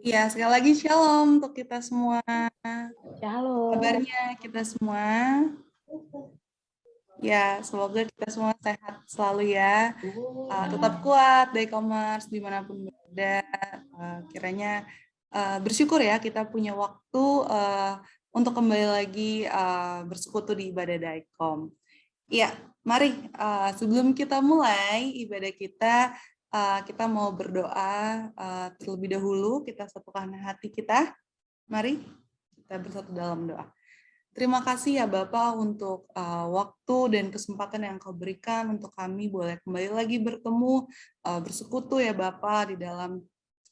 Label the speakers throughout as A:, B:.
A: Ya, sekali lagi shalom untuk kita semua.
B: Shalom.
A: Kabarnya kita semua. Ya, semoga kita semua sehat selalu ya. Tetap kuat, e-commerce dimanapun berada. Kiranya bersyukur ya kita punya waktu untuk kembali lagi bersekutu di ibadah Daikom. Ya, mari sebelum kita mulai ibadah kita mau berdoa terlebih dahulu. Kita satukan hati kita. Mari kita bersatu dalam doa. Terima kasih ya Bapak untuk waktu dan kesempatan yang Kau berikan untuk kami boleh kembali lagi bertemu, bersekutu ya Bapak di dalam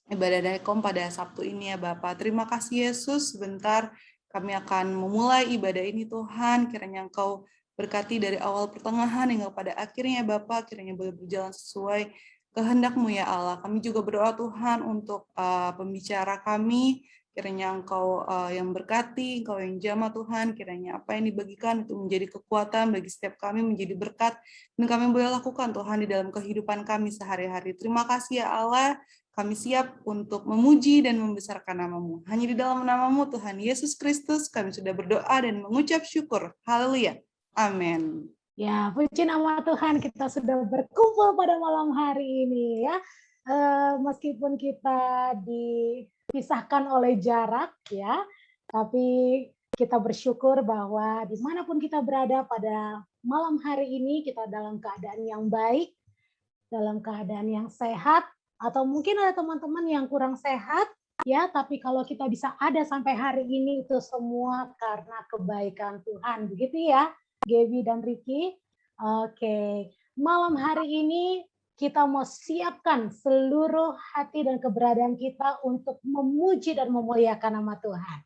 A: ibadah Daikom pada Sabtu ini ya Bapak. Terima kasih Yesus, sebentar kami akan memulai ibadah ini Tuhan, kiranya Engkau berkati dari awal pertengahan hingga pada akhirnya ya Bapak, kiranya boleh berjalan sesuai kehendak-Mu ya Allah. Kami juga berdoa Tuhan untuk pembicara kami, kiranya Engkau yang berkati, Engkau yang jamah Tuhan, kiranya apa yang dibagikan itu menjadi kekuatan bagi setiap kami, menjadi berkat, dan kami boleh lakukan Tuhan di dalam kehidupan kami sehari-hari. Terima kasih ya Allah, kami siap untuk memuji dan membesarkan nama-Mu. Hanya di dalam nama-Mu Tuhan Yesus Kristus kami sudah berdoa dan mengucap syukur. Haleluya. Amin.
B: Ya, puji nama Tuhan, kita sudah berkumpul pada malam hari ini ya. Meskipun kita dipisahkan oleh jarak ya, tapi kita bersyukur bahwa dimanapun kita berada pada malam hari ini, kita dalam keadaan yang baik, dalam keadaan yang sehat, atau mungkin ada teman-teman yang kurang sehat, ya, tapi kalau kita bisa ada sampai hari ini, itu semua karena kebaikan Tuhan, begitu ya, Gaby dan Ricky. Oke, malam hari ini kita mau siapkan seluruh hati dan keberadaan kita untuk memuji dan memuliakan nama Tuhan.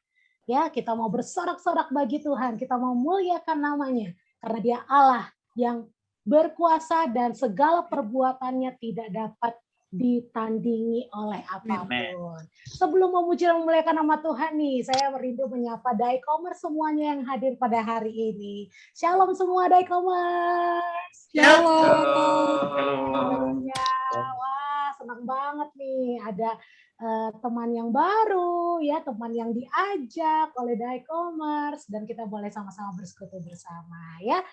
B: Ya, kita mau bersorak-sorak bagi Tuhan, kita mau muliakan namanya, karena Dia Allah yang berkuasa dan segala perbuatannya tidak dapat ditandingi oleh apapun. Sebelum memuji dan memuliakan nama Tuhan nih, saya merindu menyapa Daikomers semuanya yang hadir pada hari ini. Shalom semua Daikomers.
A: Shalom.
B: Wah, senang banget nih ada teman yang baru, ya, teman yang diajak oleh Daikomers, dan kita boleh sama-sama bersekutu bersama, ya.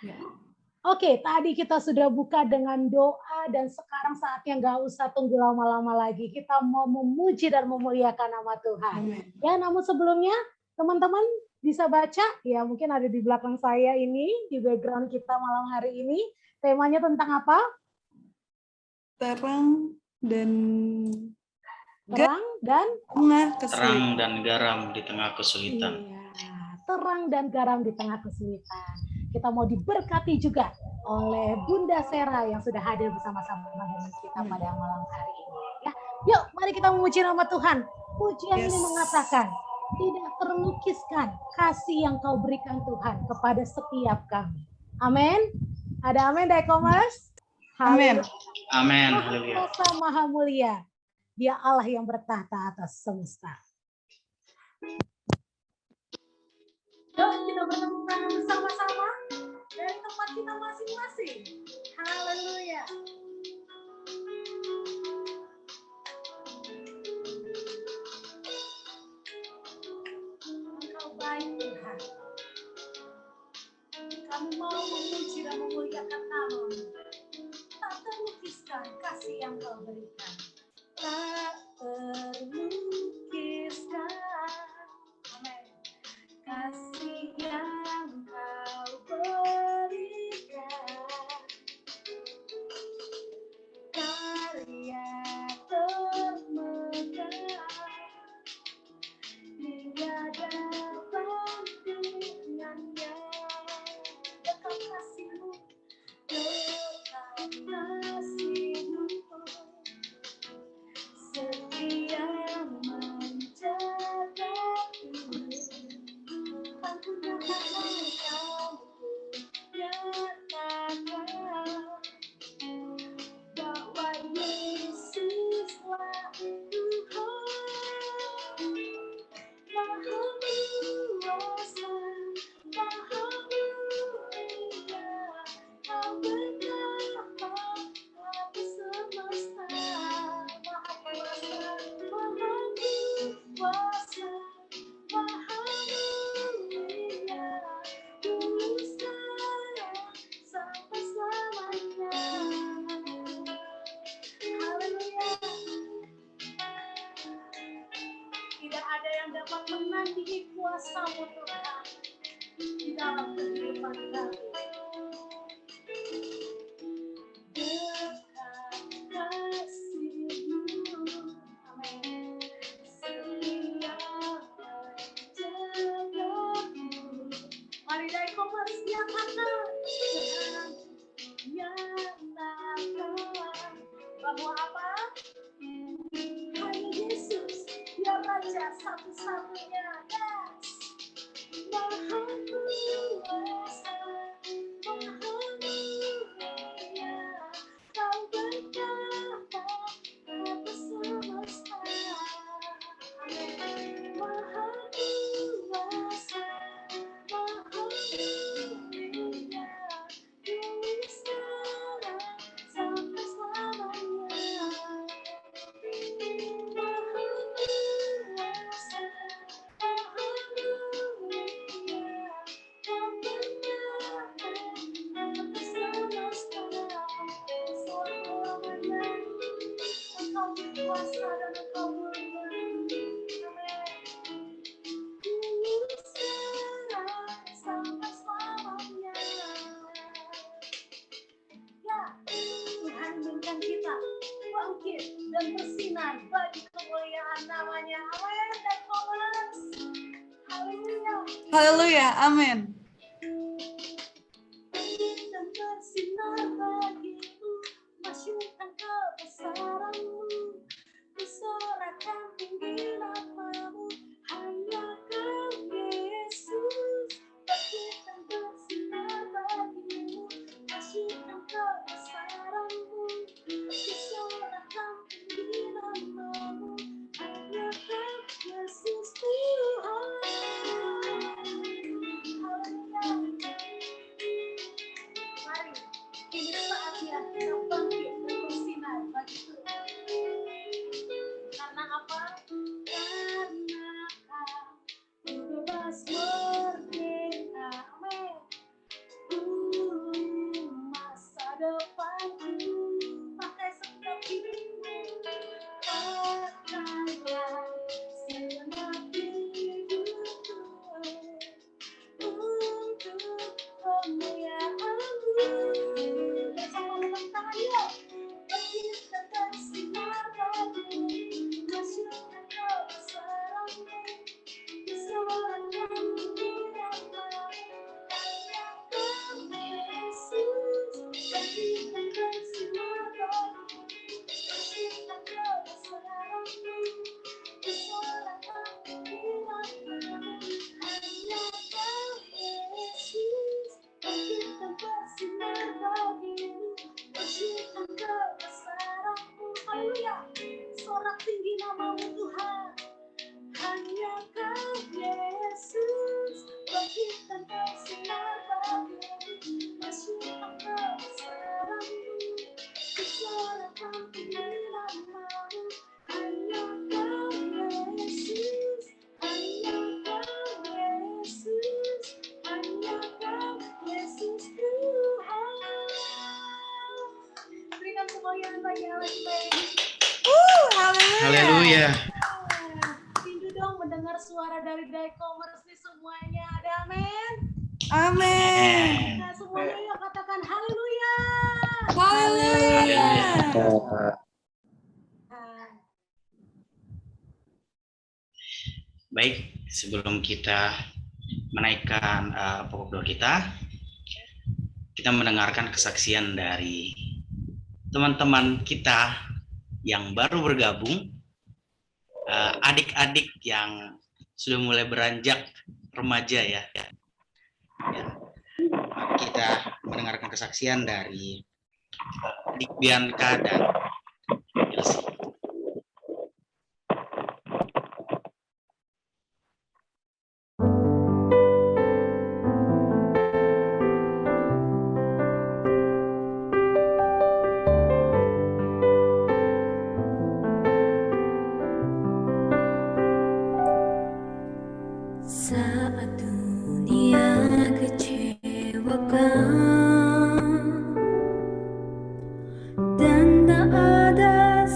B: Oke, tadi kita sudah buka dengan doa dan sekarang saatnya nggak usah tunggu lama-lama lagi. Kita mau memuji dan memuliakan nama Tuhan. Ya, namun sebelumnya teman-teman bisa baca, ya mungkin ada di belakang saya ini di background kita malam hari ini. Temanya tentang apa?
A: Terang dan
C: garam di tengah kesulitan.
B: Iya, terang dan garam di tengah kesulitan. Kita mau diberkati juga oleh Bunda Sera yang sudah hadir bersama-sama dengan kita pada malam hari ini. Ya, yuk mari kita memuji nama Tuhan. Pujian ini mengatakan, tidak terlukiskan kasih yang Kau berikan Tuhan kepada setiap kami. Amin. Ada amin, Daikomers?
A: Amin.
C: Amin.
B: Maha Kuasa, Maha Mulia. Dia Allah yang bertahta atas semesta. Yuk kita bertepuk tangan bersama-sama dari tempat kita masing-masing. Haleluya. Engkau baik Tuhan. Kami mau memuji dan memuliakan nama-Mu. Tak terlukiskan kasih yang Kau berikan. Tak terlukiskan. Amin. Kasih yang Kau berikan, karya termegah, tiada bandingannya. Dekat kasih-Mu, dekat kasih-Mu dapat menandingi kuasa-Mu Tuhan di dalam kehidupan kami. Dekat kasih-Mu, amin. Setia menjagaku. Mari Daikomers nyatakan, Tuhan nyatakan bahwa apa? Hanya Yesus, Dia Raja satu-satunya. Yes. Maha kuasa, Maha mulia, Kau berkata atas semesta. Amin. Maha kuasa, Maha mulia, dulu sekarang sampai selamanya. Maha kuasa, Maha mulia, Kau berkata atas semesta selamanya. Engkau berkuasa dan Engkau mulia. Amin. Dulu sekarang sampai selamanya. Ya, Tuhan inginkan kita bangkit dan bersinar bagi kemuliaan namanya. Amin. Dan Komers. Haleluya.
A: Haleluya, amin.
B: Dan bersinar bagimu, masyurkan kebesaran-Mu, disorakan tinggi nama-Mu, hanya Kau Yesus. Bangkit dan bersinar bagimu, masyurkan kebesaran-Mu, disorakan tinggi nama-Mu, hanya Kau Yesus Tuhan. Haleluya. Mari, ini saatnya kita bangkit dan bersinar bagi Tuhan. Karena apa? Karena Kau bebas merdeka. Amin. Masa depanku, pakai setiap hidupmu, pakailah segenap hidupku untuk kemuliaan-Mu. Bersama tepuk tangan yuk. Bangkit dan bersinar bagimu, masyurkan kebesaran-Mu, disorakan tinggi nama-Mu, hanya Kau Yesus. Bangkit dan bersinar bagimu, masyurkan kebesaran-Mu, disorakan tinggi nama-Mu, hanya Kau Yesus. Bangkit dan bersinar bagimu, masyurkan kebesaran-Mu. Haleluya. Sorak tinggi nama-Mu Tuhan, hanya Kau Yesus. Bangkit dan bersinar bagimu, masyurkan kebesaran-Mu, disorakan tinggi nama-Mu, hanya Kau Yesus. Hanya Kau Yesus, hanya Kau Yesus Tuhan. Berikan kemuliaan bagi Alex Bay.
A: Haleluya.
C: Haleluya.
B: Rindu dong mendengar suara dari Daikomers nih semuanya. Ada amin?
A: Amin.
B: Nah, semuanya yuk katakan haleluya.
A: Haleluya.
C: Baik, sebelum kita menaikkan pokok doa kita mendengarkan kesaksian dari teman-teman kita yang baru bergabung, adik-adik yang sudah mulai beranjak remaja ya. Kita mendengarkan kesaksian dari adik Bianca dan Elsie.
D: Saat dunia kecewakan dan tak ada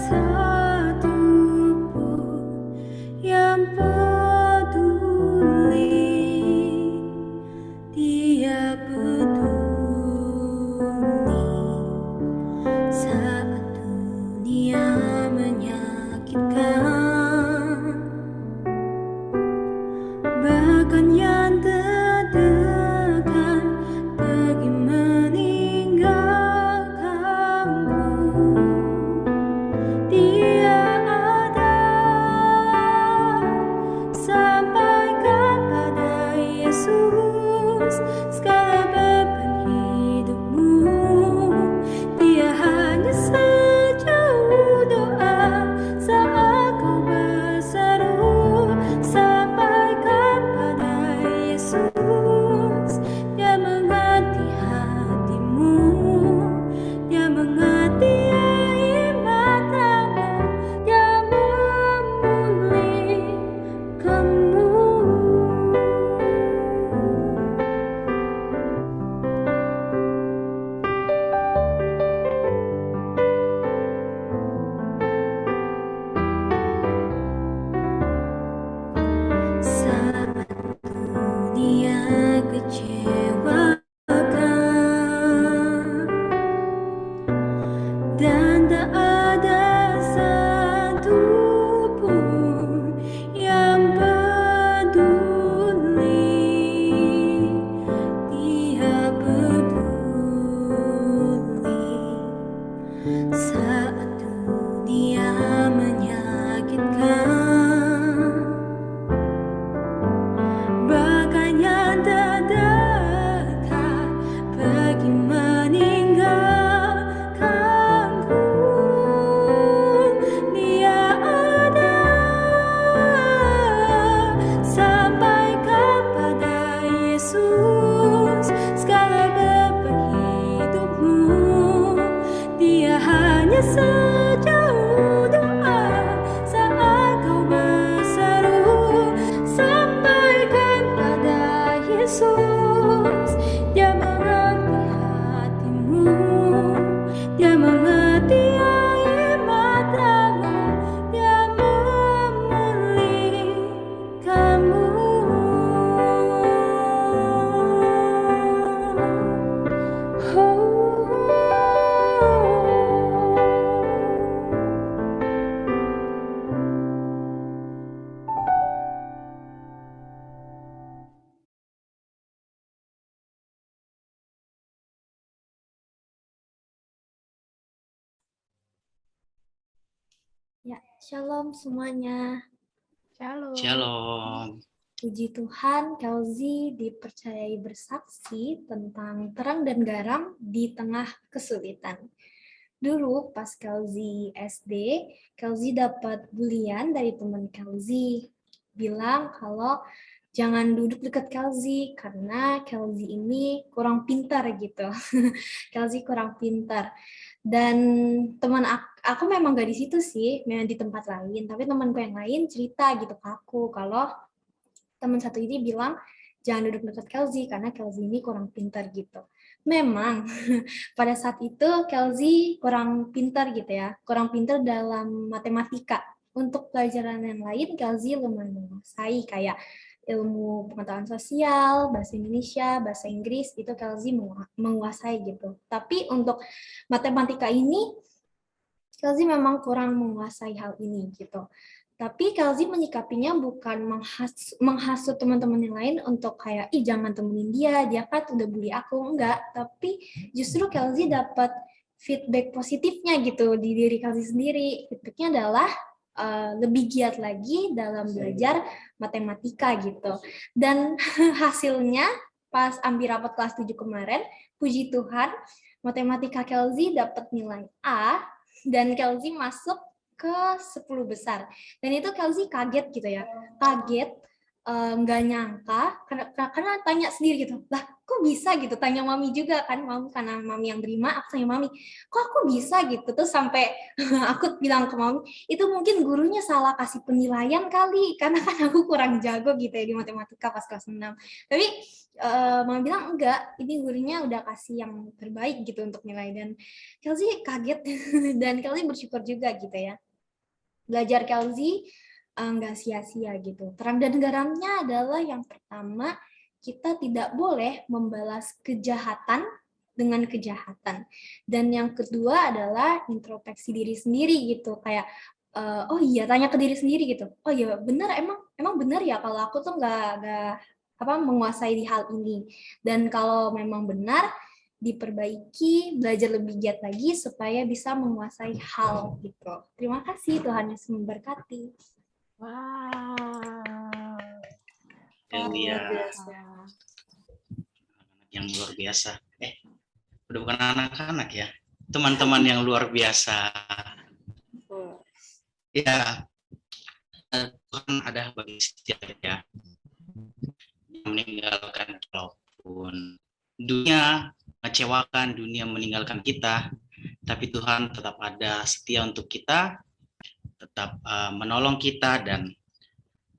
D: dan tak ada satu pun yang peduli. Dia peduli saat dunia menyakitkan, bahkan yang terdekat pergi meninggalkanku. Dia ada, sampaikan pada Yesus segala beban hidupmu. Dia hanya sejauh doa saat kau berseru. Sampaikan pada Yesus, Dia mengerti hatimu, Dia mengerti air matamu, Dia memulihkanmu. Ya, shalom semuanya.
B: Shalom.
C: Shalom.
D: Puji Tuhan, Kelzi dipercayai bersaksi tentang terang dan garam di tengah kesulitan. Dulu pas Kelzi SD, Kelzi dapat bulian dari teman Kelzi. Bilang kalau jangan duduk dekat Kelzi karena Kelzi ini kurang pintar gitu. Kelzi kurang pintar. Dan teman aku memang gak di situ sih, memang di tempat lain. Tapi temanku yang lain cerita gitu ke aku kalau teman satu ini bilang jangan duduk dekat Kelzi karena Kelzi ini kurang pintar gitu. Memang pada saat itu Kelzi kurang pintar gitu ya, kurang pintar dalam matematika. Untuk pelajaran yang lain Kelzi lumayan menguasai kayak ilmu pengetahuan sosial, bahasa Indonesia, bahasa Inggris itu Kelzi menguasai gitu. Tapi untuk matematika ini Kelzi memang kurang menguasai hal ini gitu. Tapi Kelzi menyikapinya bukan menghasut teman-teman yang lain untuk kayak, ih jangan temenin dia kan udah bully aku, enggak. Tapi justru Kelzi dapat feedback positifnya gitu di diri Kelzi sendiri. Feedbacknya adalah lebih giat lagi dalam belajar matematika gitu. Dan hasilnya pas ambil rapat kelas 7 kemarin, puji Tuhan, matematika Kelzi dapat nilai A dan Kelzi masuk ke 10 besar. Dan itu Kelzi kaget gitu ya. Kaget, nggak nyangka, karena tanya sendiri gitu. Lah, kok bisa gitu? Tanya mami juga kan, mami karena mami yang terima, aku tanya mami, kok aku bisa gitu? Terus sampai aku bilang ke mami, itu mungkin gurunya salah kasih penilaian kali, karena kan aku kurang jago gitu ya di matematika pas kelas 6. Tapi mami bilang enggak, ini gurunya udah kasih yang terbaik gitu untuk nilai. Dan Kelzi kaget dan Kelzi bersyukur juga gitu ya. Belajar Kelzi nggak sia-sia gitu. Terang dan garamnya adalah yang pertama, kita tidak boleh membalas kejahatan dengan kejahatan. Dan yang kedua adalah introspeksi diri sendiri gitu. Kayak, oh iya, tanya ke diri sendiri gitu. Oh iya, benar, emang benar ya kalau aku tuh nggak menguasai di hal ini. Dan kalau memang benar, diperbaiki, belajar lebih giat lagi supaya bisa menguasai hal gitu. Terima kasih, Tuhan Yesus memberkati.
B: Wow.
C: Haleluya.
A: Luar biasa.
C: Yang luar biasa. Udah bukan anak-anak ya. Teman-teman yang luar biasa. Ya, Tuhan ada bagi setiap ya. Yang meninggalkan walaupun dunia mengecewakan, dunia meninggalkan kita, tapi Tuhan tetap ada setia untuk kita, tetap menolong kita, dan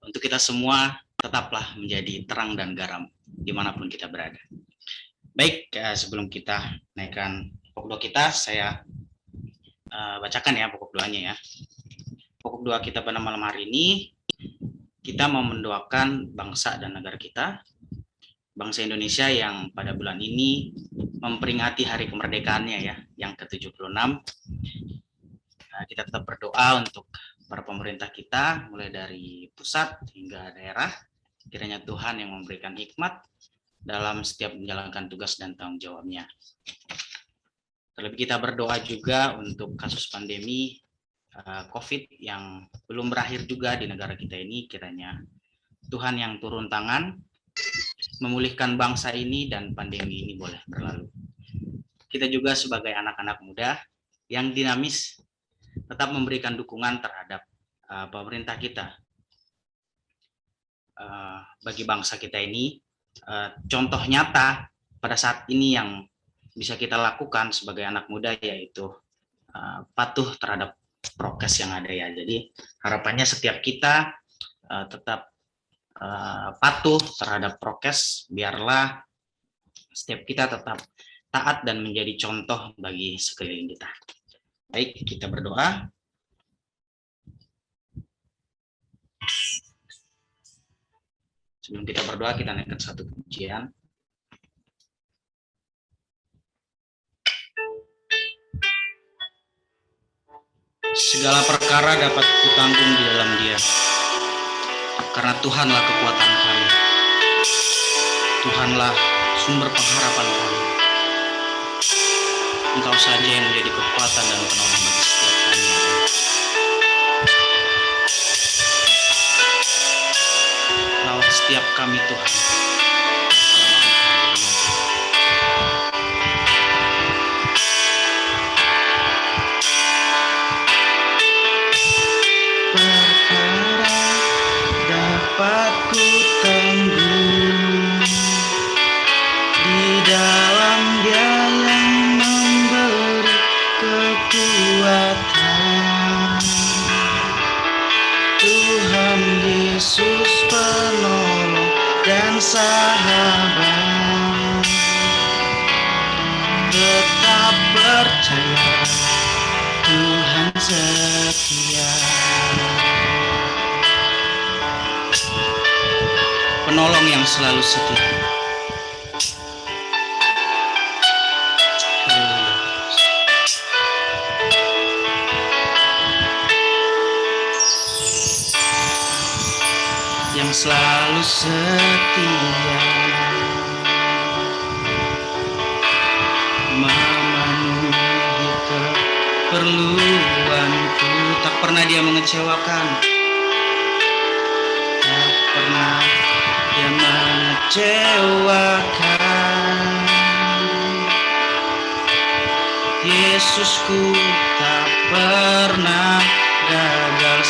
C: untuk kita semua tetaplah menjadi terang dan garam dimanapun kita berada. Baik, sebelum kita naikkan pokok doa kita, saya bacakan ya pokok doanya ya. Pokok doa kita pada malam hari ini, kita mau mendoakan bangsa dan negara kita, bangsa Indonesia yang pada bulan ini memperingati hari kemerdekaannya ya, yang ke-76. Kita tetap berdoa untuk para pemerintah kita, mulai dari pusat hingga daerah. Kiranya Tuhan yang memberikan hikmat dalam setiap menjalankan tugas dan tanggung jawabnya. Terlebih kita berdoa juga untuk kasus pandemi COVID yang belum berakhir juga di negara kita ini. Kiranya Tuhan yang turun tangan, memulihkan bangsa ini dan pandemi ini boleh berlalu. Kita juga sebagai anak-anak muda yang dinamis tetap memberikan dukungan terhadap pemerintah kita. Bagi bangsa kita ini, contoh nyata pada saat ini yang bisa kita lakukan sebagai anak muda yaitu patuh terhadap prokes yang ada ya. Jadi harapannya setiap kita tetap patuh terhadap prokes, biarlah setiap kita tetap taat dan menjadi contoh bagi sekeliling kita. Baik, kita berdoa. Sebelum kita berdoa, kita naikkan satu pujian. Segala perkara dapat kutanggung di dalam Dia, karena Tuhanlah kekuatan kami. Tuhanlah sumber pengharapan kami. Engkau saja yang menjadi kekuatan dan penolong bagi setiap kami. Rawat setiap kami Tuhan. Dapat ku tanggung di dalam Dia yang memberi kekuatan. Tuhan Yesus penolong dan sahabat, tetap percaya Tuhan setia. Penolong yang selalu setia. Yang selalu setia, memenuhi keperluanku. Tak pernah Dia mengecewakan, tak pernah Dia mengecewakan. Yesusku tak pernah gagal.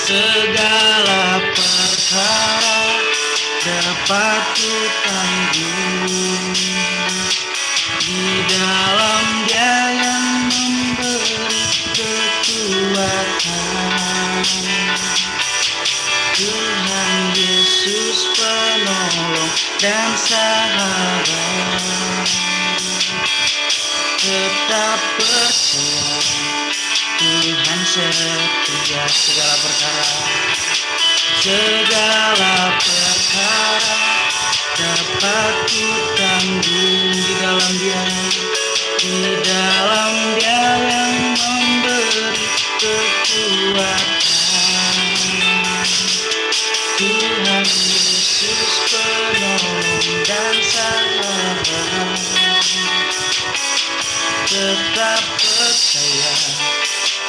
C: Segala perkara dapat ku tanggung di dalam Dia yang memberi kekuatan. Tuhan Yesus penolong dan sahabat, tetap percaya Tuhan setia. Segala perkara dapat ku tanggung di dalam Dia yang memberi kekuatan. Tuhan Yesus penolong dan sahabat, tetap percaya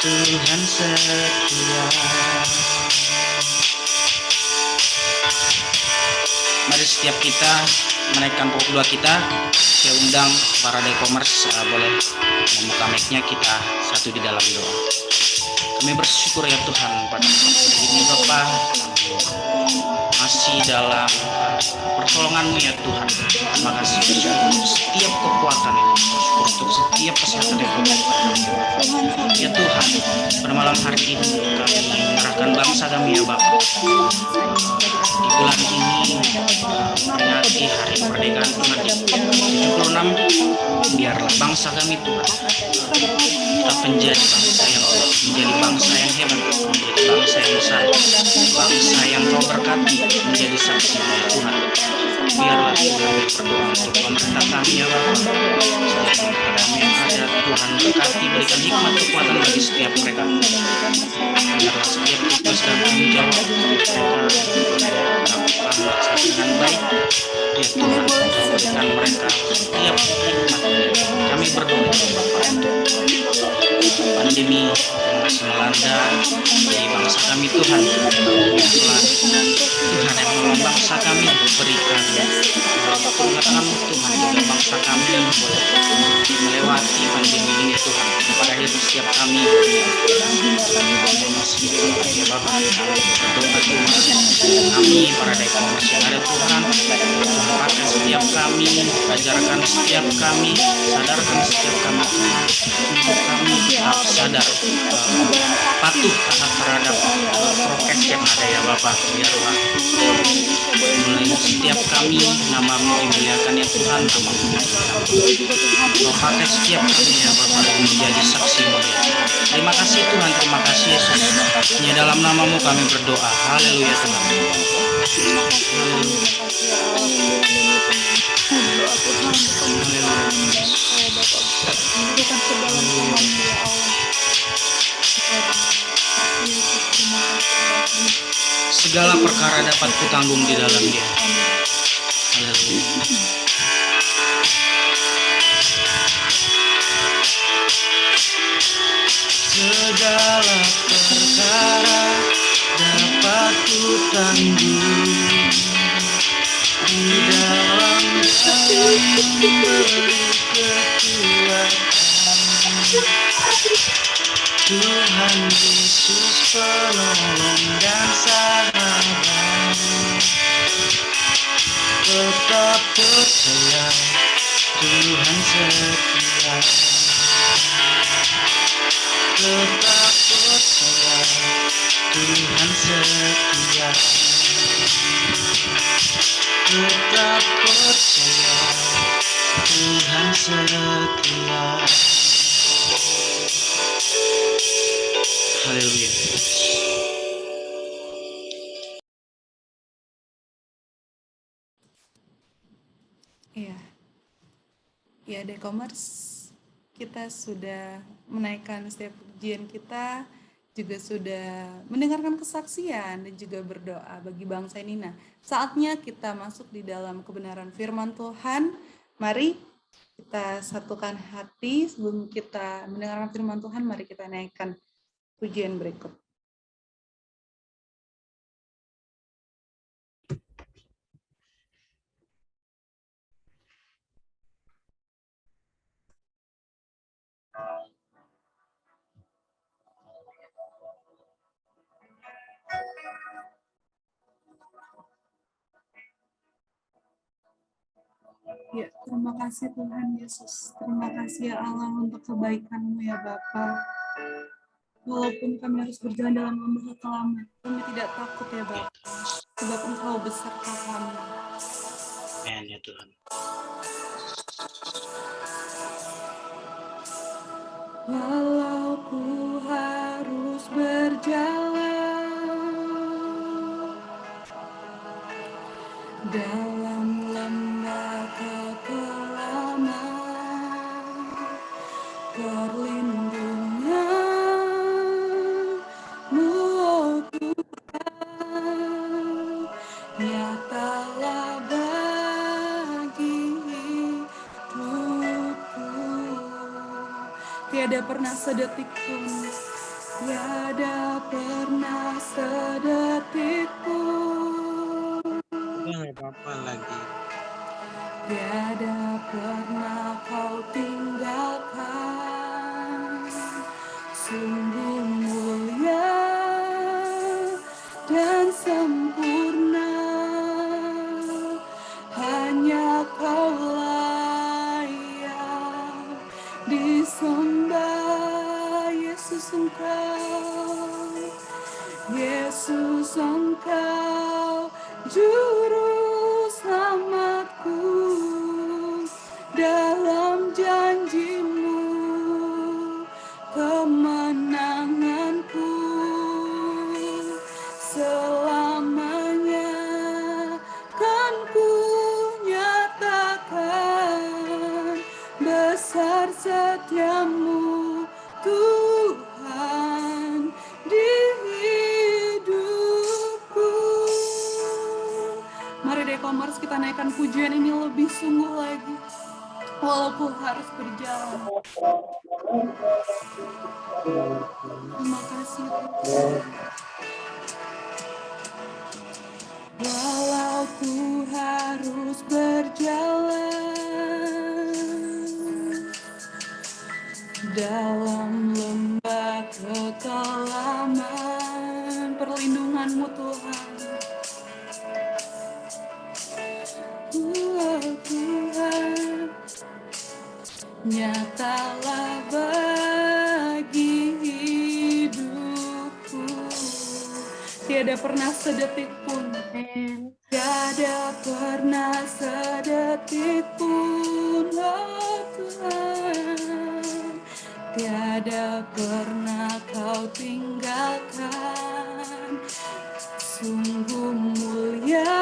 C: Tuhan setia. Mari setiap kita menaikkan pokok doa kita. Saya undang para e-commerce boleh membuka mic-nya, kita satu di dalam doa. Kami bersyukur ya Tuhan pada hari ini Bapak, masih dalam pertolongan-Mu ya Tuhan. Terima kasih untuk setiap kekuatan ini, bersyukur untuk setiap kesehatan yang Kau berikan ya Tuhan. Pada malam hari ini kami menyerahkan bangsa kami ya Bapak. Di bulan ini memperingati hari kemerdekaan Tuhan ke-76, biarlah bangsa kami Tuhan tetap menjadi bangsa yang menjadi bangsa yang hebat, menjadi bangsa yang besar, bangsa yang Kau berkati, menjadi saksi ya Tuhan. Biarlah kami berdoa untuk pemerintah kami ya Bapa. Setiap kami yang ada, Tuhan berkati, berikan hikmat kekuatan bagi setiap mereka. Biarlah setiap tugas dan tanggung jawab mereka melakukan dengan baik. Ya Tuhan, berikan mereka setiap hikmat. Kami berdoa ya Bapa. Pandemi yang masih melanda di bangsa kami Tuhan. Biarlah Tuhan yang menolong bangsa kami, berikan Tuhan Tuhan juga bangsa kami boleh melewati pandemi ini Tuhan. Pada akhir setiap kami masih ya Bapa, berdoa Tuhan. Kami para Daikomers yang ada Tuhan, pakai setiap kami, ajarkan setiap kami, sadarkan setiap kami Tuhan, untuk kami tetap sadar, patuh terhadap prokes yang ada ya Bapak. Biarlah mulai setiap kami nama-Mu dimuliakan ya Tuhan, nama-Mu dimuliakan. Pakai setiap kami ya Bapak menjadi saksi-Mu ya. Terima kasih Tuhan, terima kasih Yesus. Hanya dalam nama-Mu kami berdoa. Haleluya Tuhan. Segala perkara dapat kutanggung di dalam Dia. Haleluya. Segala perkara dapat kutanggung di dalam Dia memberi kekuatan. Tuhan Yesus penolong dan sahabat, tetap percaya Tuhan setia, tetap percaya Tuhan setia, tetap percaya Tuhan setia. Haleluya.
A: Iya. Ya, Daikomers, kita sudah menaikkan setiap pujian kita, juga sudah mendengarkan kesaksian dan juga berdoa bagi bangsa ini. Nah, saatnya kita masuk di dalam kebenaran firman Tuhan. Mari kita satukan hati sebelum kita mendengarkan firman Tuhan. Mari kita naikkan pujian berikut. Ya, terima kasih Tuhan Yesus. Terima kasih ya Allah untuk kebaikan-Mu ya Bapa. Walaupun kami harus berjalan dalam lembah kekelaman, kami tidak takut ya Bapa, sebab Engkau beserta kami.
C: Amin ya Tuhan.
A: Walau ku harus berjalan dalam lembah kekelaman, perlindungan-Mu oh Tuhan, nyatalah bagi hidupku. Tiada pernah sedetik pun, tiada pernah sedetik pun,
E: Nggak apa-apa lagi.
A: tiada pernah Kau tinggalkan. Sungguh mulia dan sempurna, hanya Kau layak disembah. Yesus Engkau, Yesus Engkau juru selamatku. Dalam janji-Mu kemenangan setiamu Tuhan di hidupku. Mari Dekomers kita naikkan pujian ini lebih sungguh lagi, walaupun harus berjalan. Terima kasih Tuhan. Walau ku harus berjalan dalam lembah kekelaman, perlindungan-Mu Tuhan. Tuhan, nyatalah bagi hidupku. Tiada pernah sedetik pun, tiada pernah sedetik pun, oh Tuhan, tiada pernah Kau tinggalkan. Sungguh mulia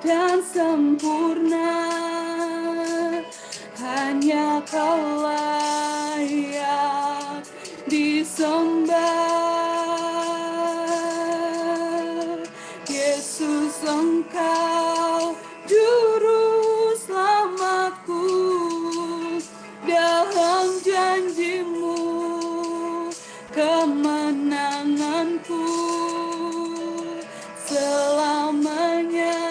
A: dan sempurna, hanya Kau layak disembah. Yesus, Engkau juru selamatku, dalam janji-Mu kemenanganku selamanya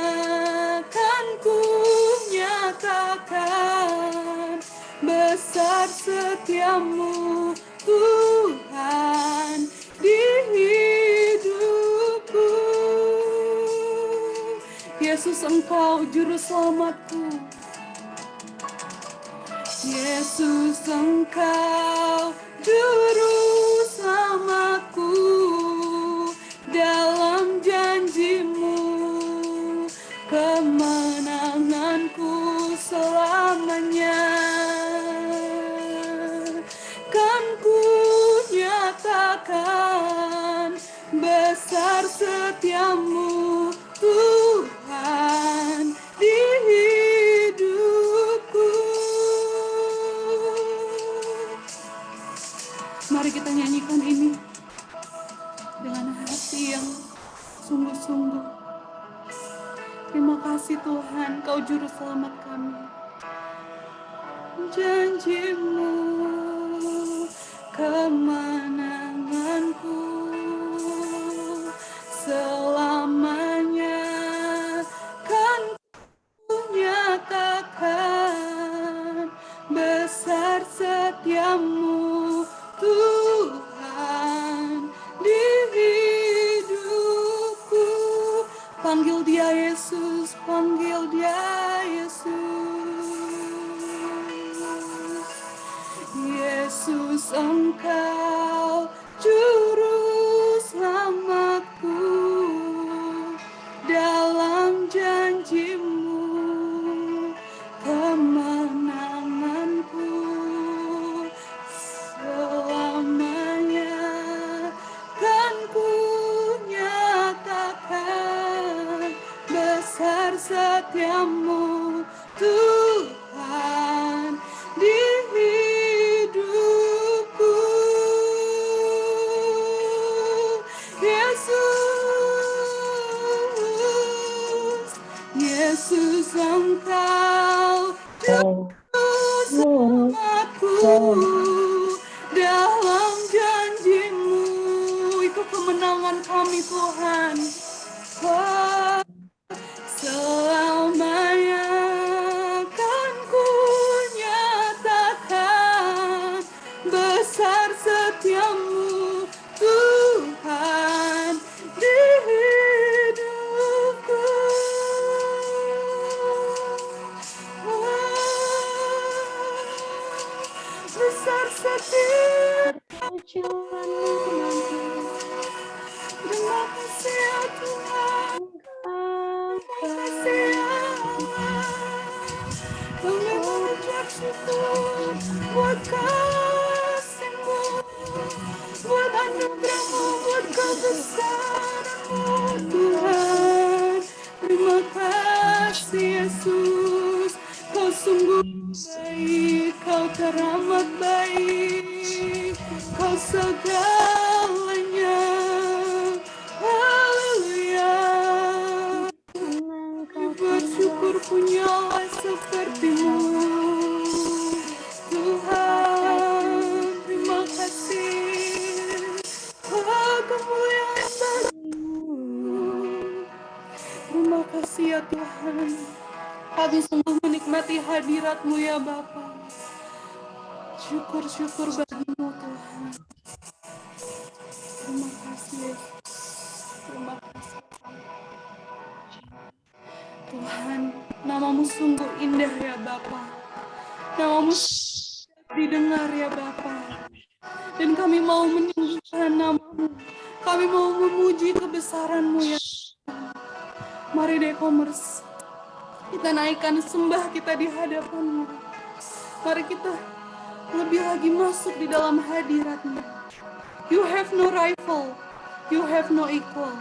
A: kan ku nyatakan besar setiamu Tuhan di hidupku. Yesus, Engkau juru selamatku. Yesus, Engkau juru selamatku, dalam janji-Mu kemenanganku selamanya kan ku nyatakan besar setiamu Tuhan di hidupku. Mari kita nyanyikan ini dengan hati yang sungguh-sungguh. Terima kasih Tuhan, Kau juru selamat kami. Janji-Mu kemenanganku selamanya kan ku nyatakan besar setiamu Tuhan di hidupku. Panggil Dia Yesus, panggil Dia Yesus. Yesus, Engkau juru selamatku, dalam janji-Mu kemenanganku selamanya kan ku nyatakan besar setiamu Tuhan di hidupku. Yesus, Yesus, Engkau juru selamatku, dalam janji-Mu itu kemenangan kami Tuhan. Selamanya kan ku nyatakan besar setiamu Tuhan di hidupku. Besar setiamu terima kasih ya Tuhan. Terima kasih ya Allah. Kami mengucap syukur buat kasih-Mu, buat anugerah-Mu, buat kebesaran-Mu Tuhan. Terima kasih Yesus, Kau sungguh baik Kau teramat baik, Kau segalanya. Haleluya. Bersyukur punya Allah seperti-Mu, Tuhan. Terima kasih. Kemuliaan bagi-Mu. Terima kasih ya Tuhan. Kami sungguh menikmati hadirat-Mu ya Bapa. Syukur bagi-Mu Tuhan. Terima kasih Yesus. Terima kasih Tuhan. Nama-Mu sungguh indah ya Bapa. Nama-Mu didengar ya Bapa. Dan kami mau menyembahkan nama-Mu. Kami mau memuji kebesaran-Mu ya Tuhan. Mari Dekomers, kita naikkan sembah kita di hadapan-Mu. Mari kita lebih lagi masuk di dalam hadirat-Mu. You have no rival, you have no equal.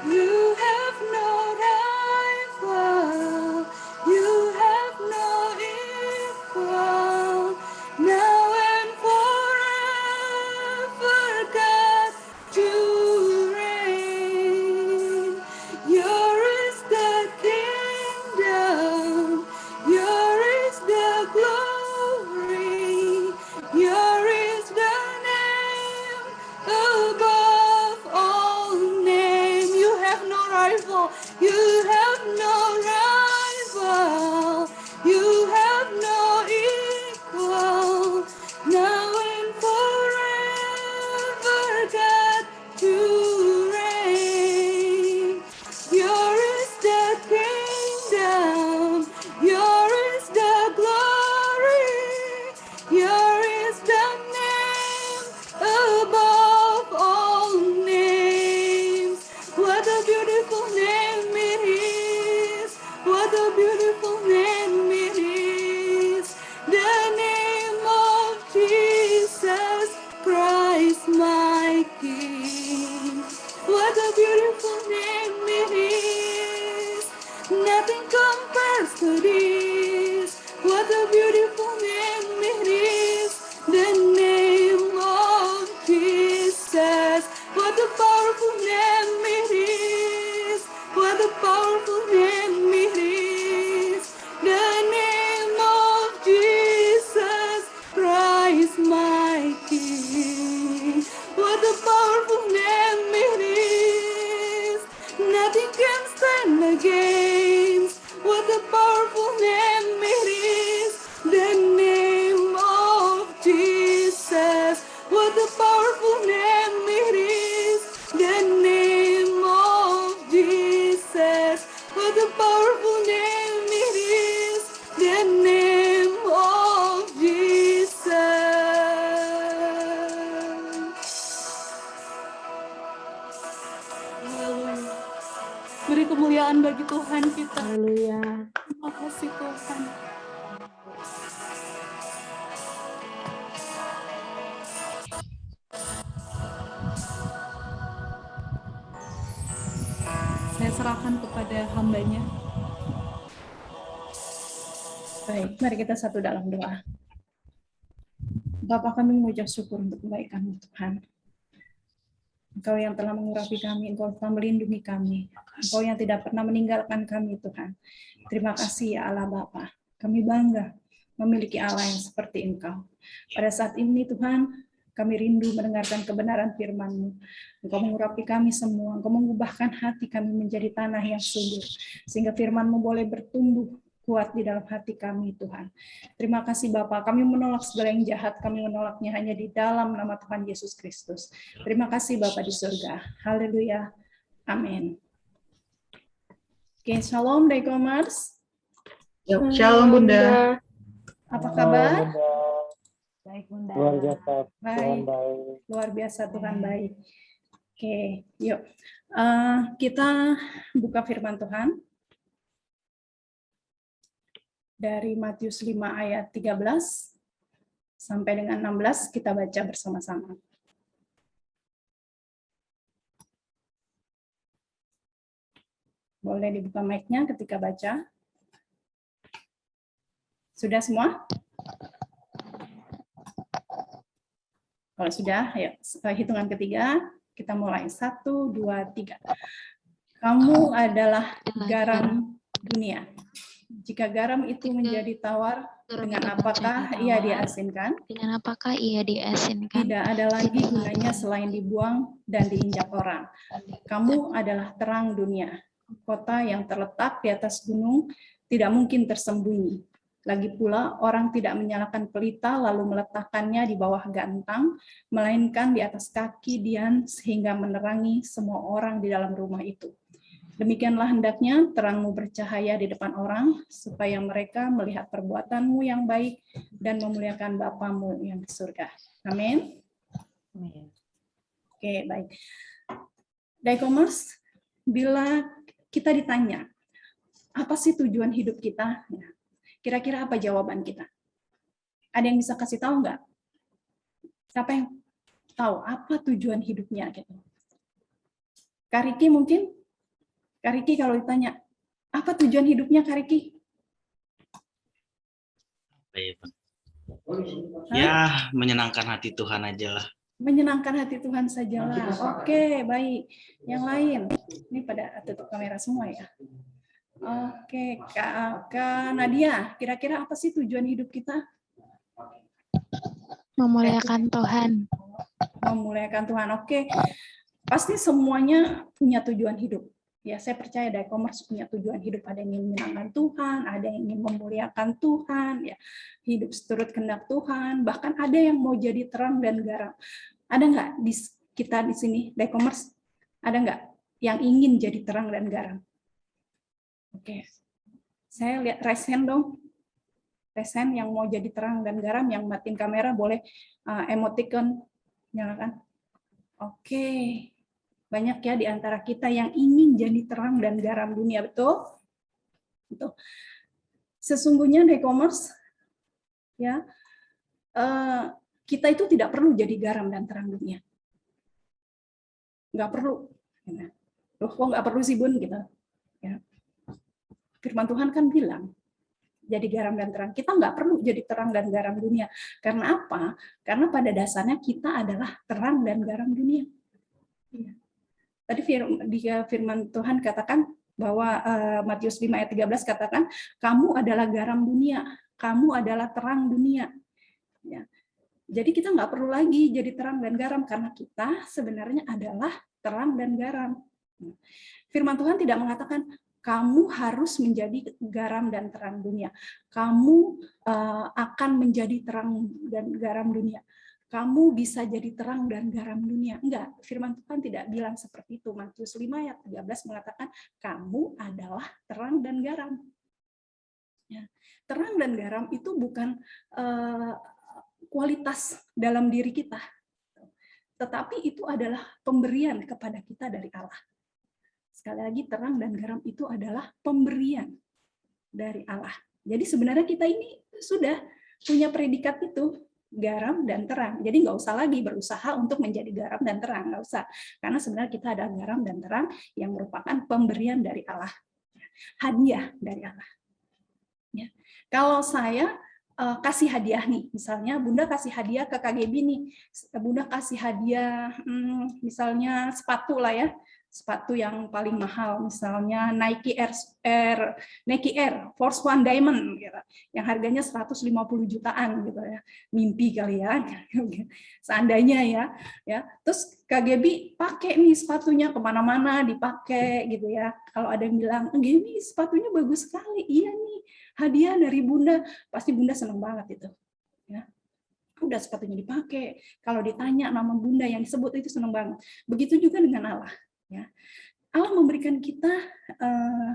A: You have no rival, you have no equal. Now and forever, God, you reign. Yours is the kingdom, yours is the glory, yours is the name above all name. You have no rival, you have no rival, you have no equal. Now and forever, God, you reign. Yours is the kingdom, yours is the glory, yours is the name above all names. What a beautiful name it is. What a beautiful name it is. The name of Jesus Christ, my King. What a beautiful name it is. Nothing compares to this. What a beautiful name it is. The name of Jesus. What a powerful name it is. What a powerful name it is. The name of Jesus Christ, my King. What a powerful name it is. Nothing can stand against. What a powerful name it is. The name of Jesus. What a powerful name it is. The name of Jesus. What a powerful name it is. The name of Jesus. Haleluya. Beri kemuliaan bagi Tuhan kita.
B: Haleluya.
A: Terima kasih Tuhan. Saya serahkan kepada hamba-Nya.
F: Baik, mari kita satu dalam doa. Bapa, kami mengucap syukur untuk kebaikan-Mu Tuhan. Engkau yang telah mengurapi kami, Engkau telah melindungi kami, Engkau yang tidak pernah meninggalkan kami Tuhan. Terima kasih ya Allah Bapa. Kami bangga memiliki Allah yang seperti Engkau. Pada saat ini Tuhan, kami rindu mendengarkan kebenaran firman-Mu. Engkau mengurapi kami semua, Engkau mengubahkan hati kami menjadi tanah yang subur, sehingga firman-Mu boleh bertumbuh kuat di dalam hati kami Tuhan. Terima kasih Bapa, kami menolak segala yang jahat, kami menolaknya hanya di dalam nama Tuhan Yesus Kristus. Terima kasih Bapa di surga. Haleluya. Amin. Oke, shalom Dekomers.
G: Shalom Bunda.
F: Apa kabar?
B: Baik Bunda.
G: Luar biasa.
F: Baik.
G: Tuhan baik.
F: Luar biasa, Tuhan baik. Oke, yuk. Kita buka firman Tuhan dari Matius 5 ayat 13 sampai dengan 16, kita baca bersama-sama. Boleh dibuka mic-nya ketika baca. Sudah semua? Kalau sudah, ayo hitungan ketiga, kita mulai. 1, 2, 3. Kamu adalah garam dunia. Jika garam itu menjadi tawar, dengan apakah ia diasinkan?
H: Dengan apakah ia diasinkan?
F: Tidak ada lagi gunanya selain dibuang dan diinjak orang. Kamu adalah terang dunia. Kota yang terletak di atas gunung tidak mungkin tersembunyi. Lagi pula, orang tidak menyalakan pelita lalu meletakkannya di bawah gantang, melainkan di atas kaki Dian sehingga menerangi semua orang di dalam rumah itu. Demikianlah hendaknya terangmu bercahaya di depan orang, supaya mereka melihat perbuatanmu yang baik dan memuliakan Bapamu yang di surga. Amin. Oke, baik. Daikomers, bila kita ditanya, apa sih tujuan hidup kita? Kira-kira apa jawaban kita? Ada yang bisa kasih tahu nggak? Siapa yang tahu apa tujuan hidupnya? Gitu. Kariki mungkin? Kariki kalau ditanya, apa tujuan hidupnya Kariki?
C: Ya, menyenangkan hati Tuhan aja lah.
F: Menyenangkan hati Tuhan sajalah. Oke, baik. Yang lain, ini pada tutup kamera semua ya. Oke, Kak Nadia, kira-kira apa sih tujuan hidup kita?
H: Memuliakan Tuhan.
F: Memuliakan Tuhan, oke. Pasti semuanya punya tujuan hidup. Ya, saya percaya Daikomers punya tujuan hidup. Ada yang ingin menyenangkan Tuhan, ada yang ingin memuliakan Tuhan, ya, hidup seturut kehendak Tuhan. Bahkan ada yang mau jadi terang dan garam. Ada nggak di kita di sini, Daikomers? Ada nggak yang ingin jadi terang dan garam? Oke, saya lihat raise hand dong. Raise hand yang mau jadi terang dan garam, yang matiin kamera boleh emoticon nyalakan. Oke, banyak ya di antara kita yang ingin jadi terang dan garam dunia, betul? Betul. Sesungguhnya Daikomers, ya, kita itu tidak perlu jadi garam dan terang dunia. Nggak perlu. Loh, kok nggak perlu sih Bun? Gitu. Ya. Firman Tuhan kan bilang, jadi garam dan terang. Kita nggak perlu jadi terang dan garam dunia. Karena apa? Karena pada dasarnya kita adalah terang dan garam dunia. Tadi firman Tuhan katakan bahwa Matius 5 ayat 13 katakan, kamu adalah garam dunia, kamu adalah terang dunia. Ya. Jadi kita nggak perlu lagi jadi terang dan garam, karena kita sebenarnya adalah terang dan garam. Firman Tuhan tidak mengatakan, kamu harus menjadi garam dan terang dunia. Kamu akan menjadi terang dan garam dunia. Kamu bisa jadi terang dan garam dunia. Enggak, firman Tuhan tidak bilang seperti itu. Matius 5 ayat 13 mengatakan, kamu adalah terang dan garam. Ya. Terang dan garam itu bukan kualitas dalam diri kita, tetapi itu adalah pemberian kepada kita dari Allah. Sekali lagi, terang dan garam itu adalah pemberian dari Allah. Jadi sebenarnya kita ini sudah punya predikat itu, garam dan terang. Jadi nggak usah lagi berusaha untuk menjadi garam dan terang, nggak usah. Karena sebenarnya kita ada garam dan terang yang merupakan pemberian dari Allah, hadiah dari Allah. Ya. Kalau saya kasih hadiah nih, misalnya Bunda kasih hadiah ke KGB nih, Bunda kasih hadiah misalnya sepatu lah ya, sepatu yang paling mahal, misalnya Nike Air Force One Diamond gitu, yang harganya 150 jutaan gitu ya, mimpi kali ya, seandainya ya, terus KGB pakai nih sepatunya kemana-mana dipakai gitu ya. Kalau ada yang bilang, gini sepatunya bagus sekali, iya nih hadiah dari Bunda, pasti Bunda senang banget itu. Ya. Udah sepatunya dipakai, kalau ditanya nama Bunda yang disebut itu senang banget. Begitu juga dengan Allah. Ya. Allah memberikan kita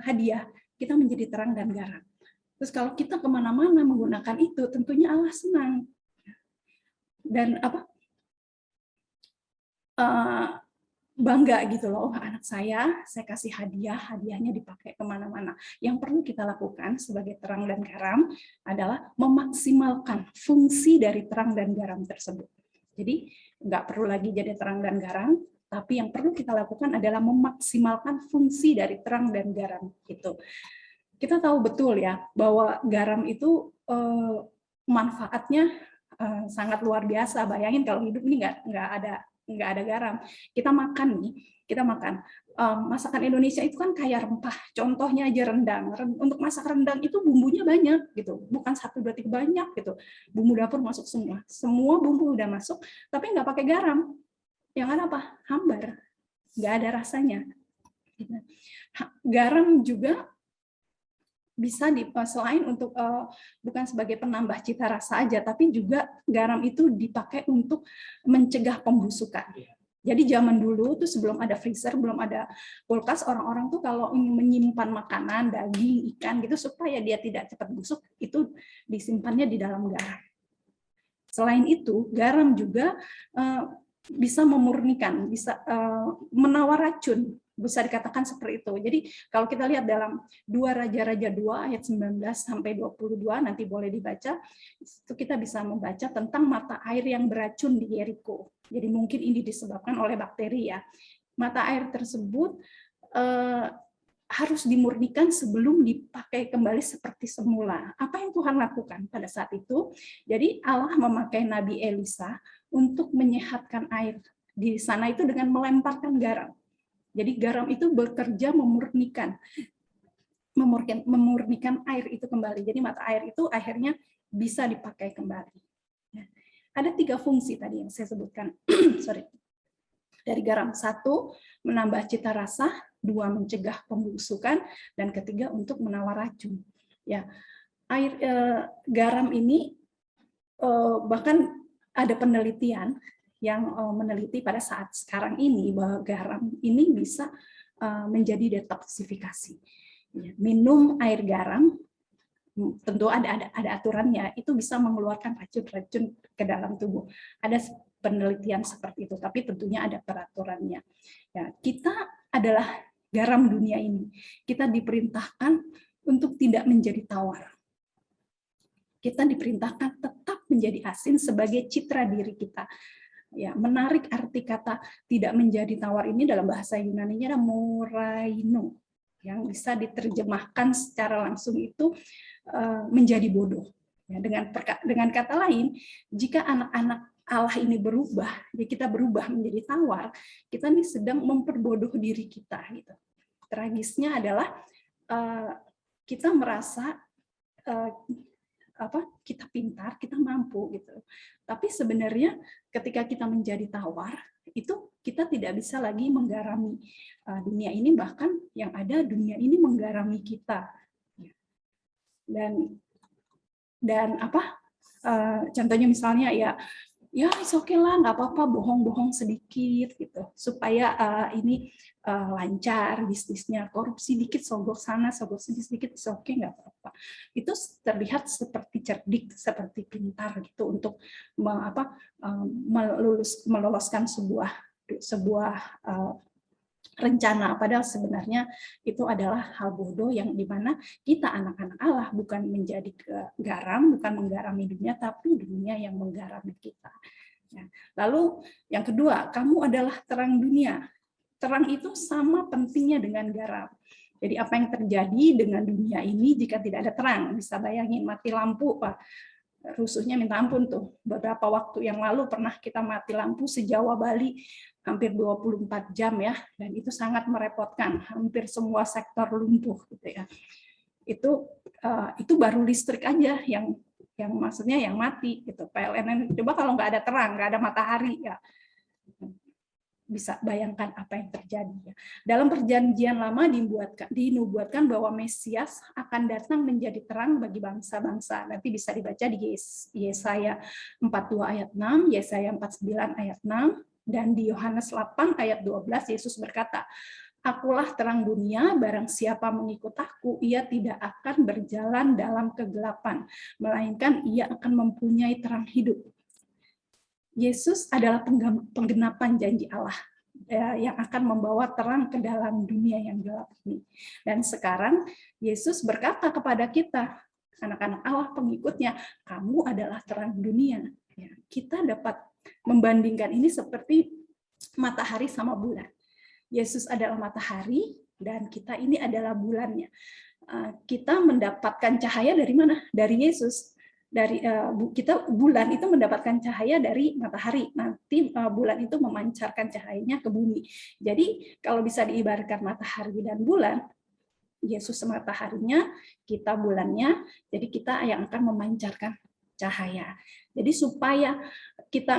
F: hadiah, kita menjadi terang dan garam. Terus kalau kita kemana-mana menggunakan itu, tentunya Allah senang. Dan bangga gitu loh, anak saya kasih hadiah, hadiahnya dipakai kemana-mana. Yang perlu kita lakukan sebagai terang dan garam adalah memaksimalkan fungsi dari terang dan garam tersebut. Jadi nggak perlu lagi jadi terang dan garam, Tapi yang perlu kita lakukan adalah memaksimalkan fungsi dari terang dan garam itu. Kita tahu betul ya bahwa garam itu manfaatnya sangat luar biasa. Bayangin kalau hidup ini nggak ada garam. Kita makan masakan Indonesia itu kan kaya rempah. Contohnya aja rendang. Untuk masak rendang itu bumbunya banyak gitu, bukan 1, 2, 3 banyak gitu. Bumbu dapur masuk semua bumbu udah masuk, tapi nggak pakai garam. Yang ada apa? Hambar, nggak ada rasanya. Garam juga bisa selain untuk bukan sebagai penambah cita rasa aja, tapi juga garam itu dipakai untuk mencegah pembusukan. Jadi zaman dulu tuh sebelum ada freezer, belum ada kulkas, orang-orang tuh kalau ingin menyimpan makanan, daging, ikan gitu supaya dia tidak cepat busuk, itu disimpannya di dalam garam. Selain itu, garam juga bisa memurnikan, bisa menawar racun, bisa dikatakan seperti itu. Jadi kalau kita lihat dalam 2 Raja-Raja 2 ayat 19 sampai 22 nanti boleh dibaca, itu kita bisa membaca tentang mata air yang beracun di Yeriko. Jadi mungkin ini disebabkan oleh bakteri ya. Mata air tersebut harus dimurnikan sebelum dipakai kembali seperti semula. Apa yang Tuhan lakukan pada saat itu? Jadi Allah memakai Nabi Elisa untuk menyehatkan air di sana itu dengan melemparkan garam. Jadi garam itu bekerja memurnikan air itu kembali. Jadi mata air itu akhirnya bisa dipakai kembali. Ada 3 fungsi tadi yang saya sebutkan. Dari garam. 1, menambah cita rasa. 2, mencegah pembusukan. Dan ketiga, untuk menawar racun. Ya, garam ini bahkan ada penelitian yang meneliti pada saat sekarang ini bahwa garam ini bisa menjadi detoksifikasi. Minum air garam, tentu ada aturannya, itu bisa mengeluarkan racun-racun ke dalam tubuh. Ada penelitian seperti itu, tapi tentunya ada peraturannya. Ya, kita adalah garam dunia ini. Kita diperintahkan untuk tidak menjadi tawar. Kita diperintahkan tetap menjadi asin sebagai citra diri kita. Ya, menarik arti kata tidak menjadi tawar ini dalam bahasa Yunani-nya ada moraino, yang bisa diterjemahkan secara langsung itu menjadi bodoh. Ya, dengan kata lain, jika anak-anak Allah ini berubah, jadi kita berubah menjadi tawar, kita ini sedang memperbodoh diri kita. Gitu. Tragisnya adalah kita merasa kita pintar, kita mampu gitu. Tapi sebenarnya ketika kita menjadi tawar, itu kita tidak bisa lagi menggarami dunia ini, bahkan yang ada dunia ini menggarami kita. Dan contohnya misalnya ya oke lah, nggak apa-apa bohong-bohong sedikit gitu supaya ini lancar bisnisnya, korupsi dikit sogok sana sogok sini sedikit, oke nggak apa-apa. Itu terlihat seperti cerdik, seperti pintar gitu untuk meloloskan sebuah rencana, padahal sebenarnya itu adalah hal bodoh yang dimana kita anak-anak Allah bukan menjadi garam, bukan menggarami dunia, tapi dunia yang menggarami kita. Ya. Lalu yang kedua, kamu adalah terang dunia. Terang itu sama pentingnya dengan garam. Jadi apa yang terjadi dengan dunia ini jika tidak ada terang? Bisa bayangin mati lampu, Pak. Rusuhnya minta ampun tuh. Beberapa waktu yang lalu pernah kita mati lampu se-Jawa Bali hampir 24 jam ya, dan itu sangat merepotkan. Hampir semua sektor lumpuh gitu ya. Itu baru listrik aja yang maksudnya yang mati gitu. PLN coba kalau nggak ada terang, nggak ada matahari ya. Bisa bayangkan apa yang terjadi ya. Dalam perjanjian lama dinubuatkan bahwa Mesias akan datang menjadi terang bagi bangsa-bangsa. Nanti bisa dibaca di Yesaya 42 ayat 6, Yesaya 49 ayat 6, dan di Yohanes 8 ayat 12 Yesus berkata, "Akulah terang dunia, barang siapa mengikut aku, ia tidak akan berjalan dalam kegelapan, melainkan ia akan mempunyai terang hidup." Yesus adalah penggenapan janji Allah yang akan membawa terang ke dalam dunia yang gelap ini. Dan sekarang Yesus berkata kepada kita, anak-anak Allah pengikutnya, kamu adalah terang dunia. Kita dapat membandingkan ini seperti matahari sama bulan. Yesus adalah matahari dan kita ini adalah bulannya. Kita mendapatkan cahaya dari mana? Dari Yesus. Kita bulan itu mendapatkan cahaya dari matahari. Nanti bulan itu memancarkan cahayanya ke bumi. Jadi kalau bisa diibaratkan matahari dan bulan, Yesus mataharinya, kita bulannya, jadi kita yang akan memancarkan cahaya. Jadi supaya kita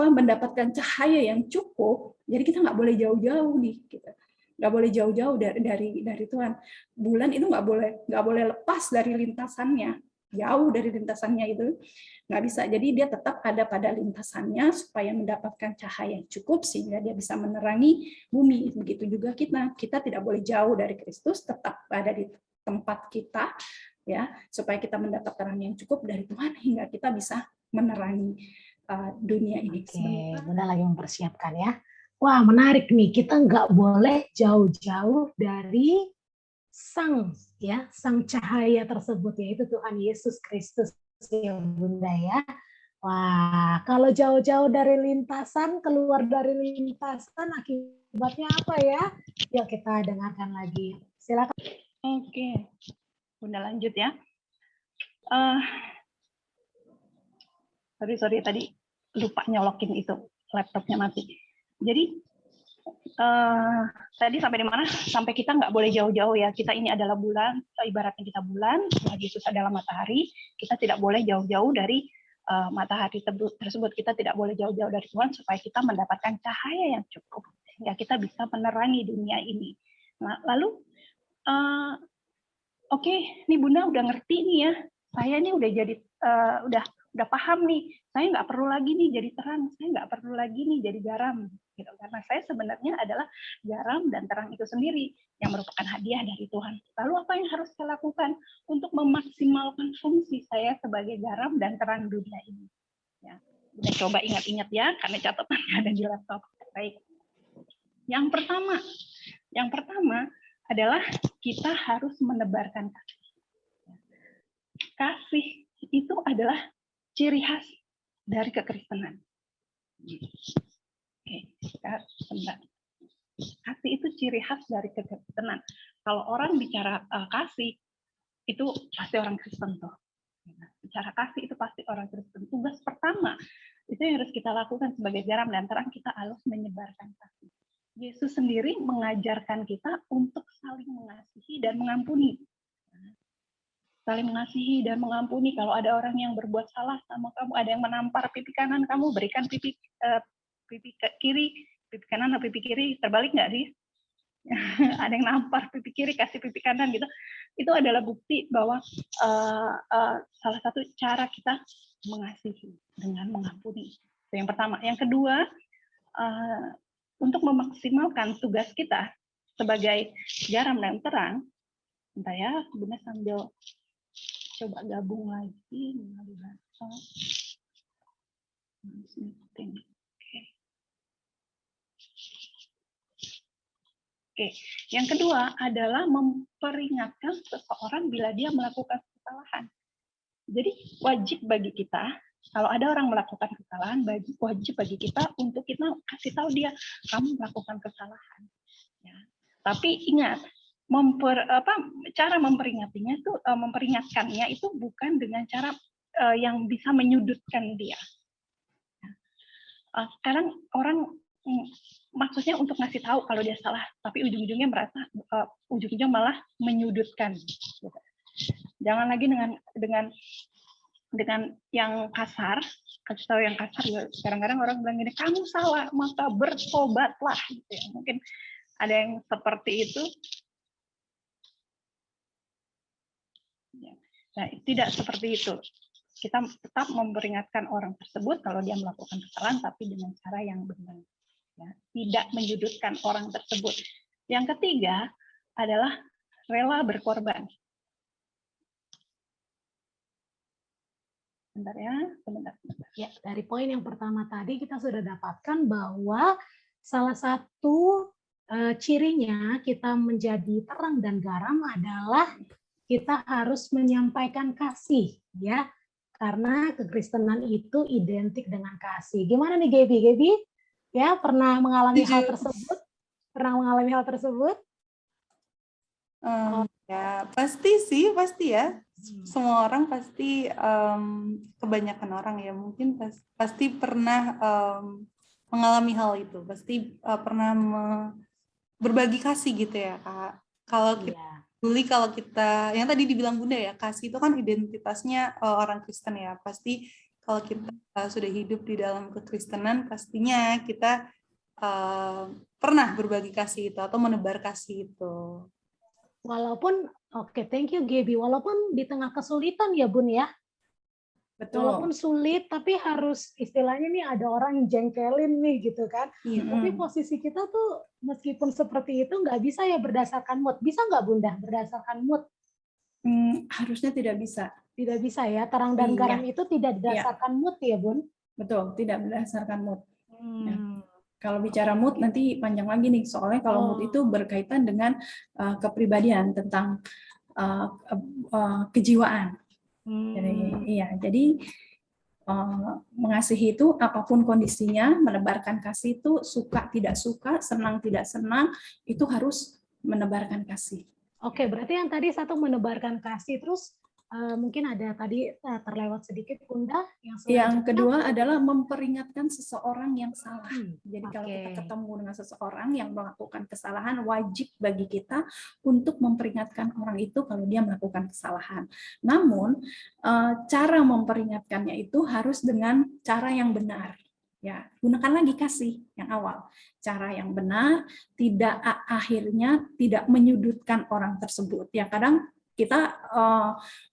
F: mendapatkan cahaya yang cukup, jadi kita nggak boleh jauh-jauh nih, gitu. Nggak boleh jauh-jauh dari Tuhan. Bulan itu nggak boleh lepas dari lintasannya, jauh dari lintasannya itu nggak bisa. Jadi dia tetap ada pada lintasannya supaya mendapatkan cahaya yang cukup sehingga dia bisa menerangi bumi. Begitu juga kita tidak boleh jauh dari Kristus, tetap ada di tempat kita, ya, supaya kita mendapat terang yang cukup dari Tuhan hingga kita bisa menerangi dunia ini.
B: Oke, Bunda lagi mempersiapkan ya. Wah, menarik nih. Kita nggak boleh jauh-jauh dari sang cahaya tersebut, yaitu Tuhan Yesus Kristus ya Bunda ya. Wah, kalau jauh-jauh dari lintasan, keluar dari lintasan, akibatnya apa ya? Yuk kita dengarkan lagi. Silakan.
G: Oke, Bunda lanjut ya. Sorry tadi lupa nyolokin itu, laptopnya mati. Jadi tadi sampai di mana? Sampai kita nggak boleh jauh-jauh ya. Kita ini adalah bulan, ibaratnya kita bulan, Tuhan Yesus adalah matahari. Kita tidak boleh jauh-jauh dari matahari tersebut. Kita tidak boleh jauh-jauh dari Tuhan supaya kita mendapatkan cahaya yang cukup sehingga kita bisa menerangi dunia ini. Nah, lalu oke, nih Bunda udah ngerti nih ya. Saya ini udah jadi udah paham nih. Saya nggak perlu lagi nih jadi terang. Saya nggak perlu lagi nih jadi garam. Gitu. Karena saya sebenarnya adalah garam dan terang itu sendiri yang merupakan hadiah dari Tuhan. Lalu apa yang harus saya lakukan untuk memaksimalkan fungsi saya sebagai garam dan terang dunia ini? Ya, udah coba ingat-ingat ya, karena catatannya ada di laptop. Baik. Yang pertama adalah kita harus menebarkan kasih. Kasih itu adalah ciri khas dari kekristenan. Oke, kasih itu ciri khas dari kekristenan. Kalau orang bicara kasih, itu pasti orang Kristen tuh. Bicara kasih itu pasti orang Kristen. Tugas pertama itu yang harus kita lakukan sebagai garam dan terang, kita harus menyebarkan kasih. Yesus sendiri mengajarkan kita untuk saling mengasihi dan mengampuni. Saling mengasihi dan mengampuni. Kalau ada orang yang berbuat salah sama kamu, ada yang menampar pipi kanan kamu, berikan pipi kiri, pipi kanan atau pipi kiri, terbalik nggak sih? Ada yang nampar pipi kiri, kasih pipi kanan gitu. Itu adalah bukti bahwa salah satu cara kita mengasihi dengan mengampuni. Itu yang pertama. Yang kedua, untuk memaksimalkan tugas kita sebagai garam dan terang, entah ya, Bunda sambil coba gabung lagi melalui laptop. Oke. Yang kedua adalah memperingatkan seseorang bila dia melakukan kesalahan. Jadi wajib bagi kita, kalau ada orang melakukan kesalahan, wajib bagi kita untuk kita kasih tahu dia, kamu melakukan kesalahan. Ya. Tapi ingat, cara memperingatkannya itu bukan dengan cara yang bisa menyudutkan dia. Sekarang orang maksudnya untuk ngasih tahu kalau dia salah, tapi ujung-ujungnya ujung-ujungnya malah menyudutkan. Jangan lagi dengan yang kasar, kasih tahu yang kasar. Kadang-kadang orang bilang gini, kamu salah, maka bertobatlah. Gitu ya. Mungkin ada yang seperti itu. Nah, tidak seperti itu. Kita tetap memperingatkan orang tersebut kalau dia melakukan kesalahan, tapi dengan cara yang benar. Ya, tidak menyudutkan orang tersebut. Yang ketiga adalah rela berkorban. Sebentar ya, sebentar.
B: Ya, dari poin yang pertama tadi kita sudah dapatkan bahwa salah satu cirinya kita menjadi terang dan garam adalah kita harus menyampaikan kasih, ya, karena kekristenan itu identik dengan kasih. Gimana nih Gaby? Ya, pernah mengalami hal tersebut? Pernah mengalami hal tersebut?
A: Ya, pasti ya. Semua orang pasti, kebanyakan orang ya mungkin pasti pernah mengalami hal itu. Pasti pernah berbagi kasih gitu ya, Kak. Kalau kita kalau kita yang tadi dibilang Bunda ya, kasih itu kan identitasnya orang Kristen ya. Pasti kalau kita sudah hidup di dalam kekristenan, pastinya kita pernah berbagi kasih itu atau menebar kasih itu.
B: Walaupun, thank you Gaby. Walaupun di tengah kesulitan ya Bun ya.
F: Betul.
B: Walaupun sulit, tapi harus istilahnya nih ada orang yang jengkelin nih gitu kan. Tapi posisi kita tuh meskipun seperti itu nggak bisa ya berdasarkan mood. Bisa nggak Bunda berdasarkan mood?
F: Harusnya tidak bisa.
B: Tidak bisa ya. Terang dan garam itu tidak berdasarkan mood ya Bun?
F: Betul, tidak berdasarkan mood. Ya. Kalau bicara mood nanti panjang lagi nih, soalnya kalau mood itu berkaitan dengan kepribadian, tentang kejiwaan. Jadi mengasihi itu apapun kondisinya, menebarkan kasih itu suka tidak suka, senang tidak senang, itu harus menebarkan kasih.
B: Oke, berarti yang tadi satu menebarkan kasih, terus mungkin ada tadi terlewat sedikit Bunda.
F: Yang kedua adalah memperingatkan seseorang yang salah. Jadi kalau kita ketemu dengan seseorang yang melakukan kesalahan, wajib bagi kita untuk memperingatkan orang itu kalau dia melakukan kesalahan. Namun cara memperingatkannya itu harus dengan cara yang benar. Ya, gunakan lagi kasih yang awal. Cara yang benar, tidak akhirnya tidak menyudutkan orang tersebut. Ya, kadang kita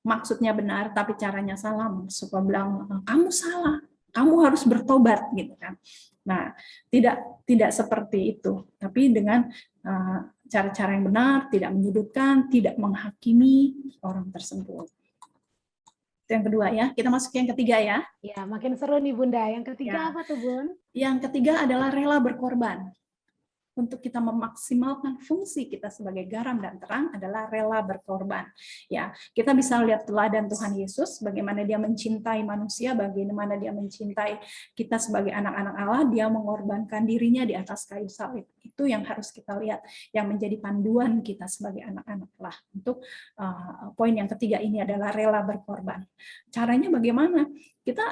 F: maksudnya benar tapi caranya salah, suka bilang kamu salah, kamu harus bertobat gitu kan. Nah, tidak seperti itu, tapi dengan cara-cara yang benar, tidak menyudutkan, tidak menghakimi orang tersebut. Itu yang kedua ya. Kita masuk yang ketiga ya.
B: Ya, makin seru nih Bunda. Yang ketiga apa tuh Bun?
F: Yang ketiga adalah rela berkorban. Untuk kita memaksimalkan fungsi kita sebagai garam dan terang adalah rela berkorban. Ya, kita bisa lihat teladan Tuhan Yesus, bagaimana dia mencintai manusia, bagaimana dia mencintai kita sebagai anak-anak Allah, dia mengorbankan dirinya di atas kayu salib. Itu yang harus kita lihat, yang menjadi panduan kita sebagai anak-anak Allah. Untuk poin yang ketiga ini adalah rela berkorban. Caranya bagaimana? Kita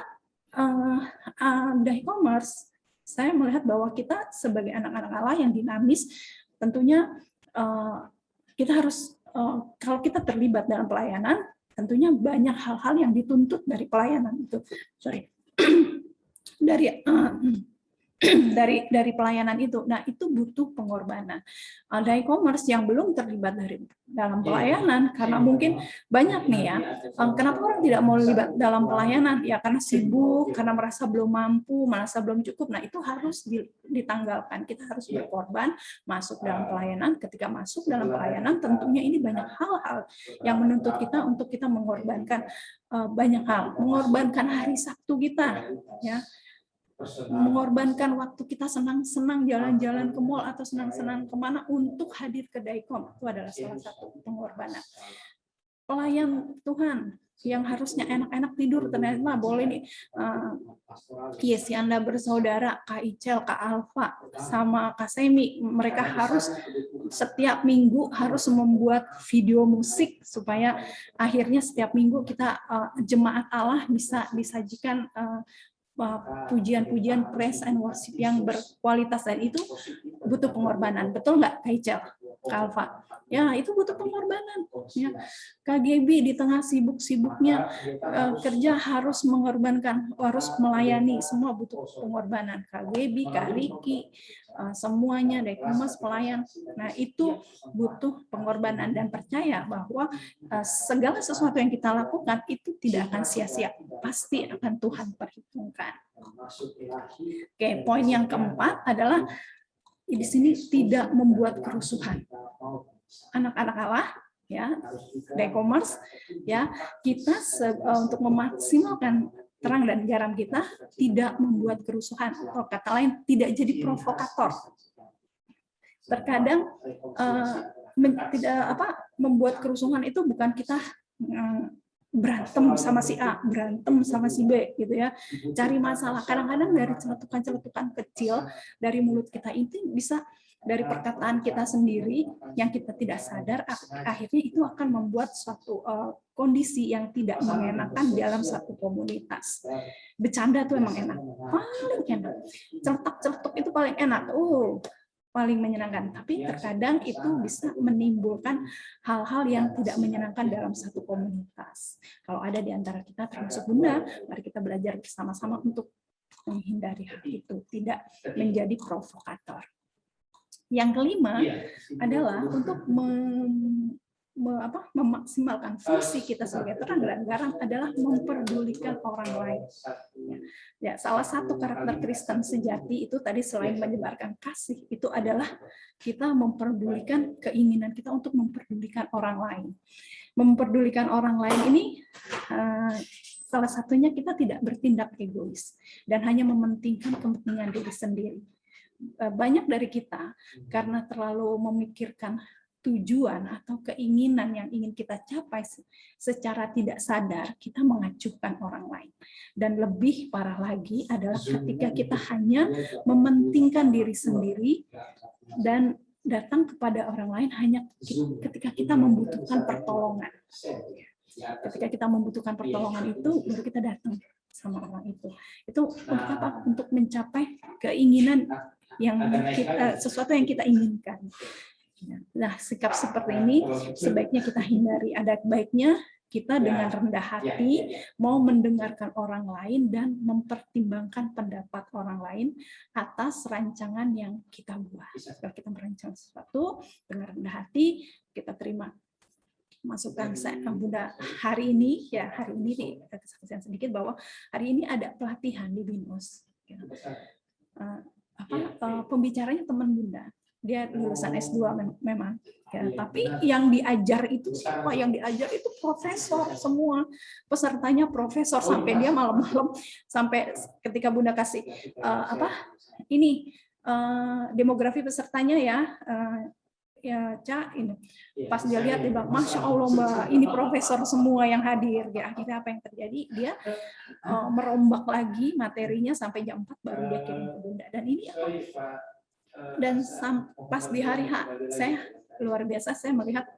F: di e-commerce, saya melihat bahwa kita sebagai anak-anak Allah yang dinamis, tentunya kita harus, kalau kita terlibat dalam pelayanan, tentunya banyak hal-hal yang dituntut dari pelayanan itu. Dari pelayanan itu. Nah, itu butuh pengorbanan. Ada e-commerce yang belum terlibat dalam pelayanan, karena mungkin banyak nih ya, kenapa orang tidak mau terlibat dalam pelayanan? Ya karena sibuk, karena merasa belum mampu, merasa belum cukup. Nah, itu harus ditanggalkan. Kita harus berkorban, masuk dalam pelayanan. Ketika masuk dalam pelayanan, tentunya ini banyak hal-hal yang menuntut kita untuk kita mengorbankan banyak hal. Mengorbankan hari Sabtu kita, ya. Mengorbankan waktu kita senang-senang jalan-jalan ke mall atau senang-senang kemana untuk hadir ke Daikom, itu adalah salah satu pengorbanan. Pelayan Tuhan yang harusnya enak-enak tidur, ternyata boleh nih, si Anda bersaudara, Kak Icel, Kak Alfa, sama Kak Semi, mereka harus setiap minggu harus membuat video musik supaya akhirnya setiap minggu kita jemaat Allah bisa disajikan pujian-pujian praise and worship yang berkualitas, dan itu butuh pengorbanan. Betul nggak, Kak Icel, Kak Alfa? Ya, itu butuh pengorbanan. Ya. Kak Gaby di tengah sibuk-sibuknya kerja harus mengorbankan, harus melayani, semua butuh pengorbanan. Kak Gaby, Kak Riki, semuanya dari Mas pelayan. Nah, itu butuh pengorbanan, dan percaya bahwa segala sesuatu yang kita lakukan itu tidak akan sia-sia. Pasti akan Tuhan perhitungkan. Oke, poin yang keempat adalah di sini tidak membuat kerusuhan. Anak-anak Allah, ya, e-commerce, ya, kita untuk memaksimalkan terang dan garam kita tidak membuat kerusuhan, atau kata lain tidak jadi provokator. Terkadang membuat kerusuhan itu bukan kita berantem sama si A, berantem sama si B gitu ya. Cari masalah. Kadang-kadang dari celetukan-celetukan kecil dari mulut kita itu bisa dari perkataan kita sendiri yang kita tidak sadar, akhirnya itu akan membuat suatu kondisi yang tidak mengenakan dalam satu komunitas. Bercanda tuh emang enak, paling enak. Celetuk-celetuk itu paling enak. Paling menyenangkan, tapi terkadang itu bisa menimbulkan hal-hal yang tidak menyenangkan dalam satu komunitas. Kalau ada di antara kita, termasuk Bunda, mari kita belajar bersama-sama untuk menghindari hal itu, tidak menjadi provokator. Yang kelima adalah untuk memaksimalkan fungsi kita sebagai terang dan garam adalah memperdulikan orang lain. Ya, salah satu karakter Kristen sejati itu tadi selain menyebarkan kasih, itu adalah kita memperdulikan keinginan kita untuk memperdulikan orang lain. Memperdulikan orang lain ini salah satunya kita tidak bertindak egois dan hanya mementingkan kepentingan diri sendiri. Banyak dari kita karena terlalu memikirkan tujuan atau keinginan yang ingin kita capai secara tidak sadar, kita mengacuhkan orang lain. Dan lebih parah lagi adalah ketika kita hanya mementingkan diri sendiri dan datang kepada orang lain hanya ketika kita membutuhkan pertolongan. Ketika kita membutuhkan pertolongan itu, baru kita datang sama orang itu. Itu untuk apa? Untuk mencapai keinginan yang kita, sesuatu yang kita inginkan. Nah, sikap seperti ini sebaiknya kita hindari. Ada baiknya kita dengan rendah hati mau mendengarkan orang lain dan mempertimbangkan pendapat orang lain atas rancangan yang kita buat. Kalau kita merancang sesuatu dengan rendah hati, kita terima masukan Bunda hari ini di kesaksian sedikit bahwa hari ini ada pelatihan di BINUS. Pembicaranya teman Bunda. Dia lulusan S2 memang, ya, tapi yang diajar itu siapa? Yang diajar itu profesor semua, pesertanya profesor, sampai dia malam-malam, sampai ketika Bunda kasih demografi pesertanya ya Ca, ini pas dia lihat dia bilang, Masya Allah Mbak, ini profesor semua yang hadir. Ya, akhirnya apa yang terjadi? Dia merombak lagi materinya sampai jam 4 baru dia kirim ke Bunda. Dan ini pas di hari H, saya luar biasa, saya melihat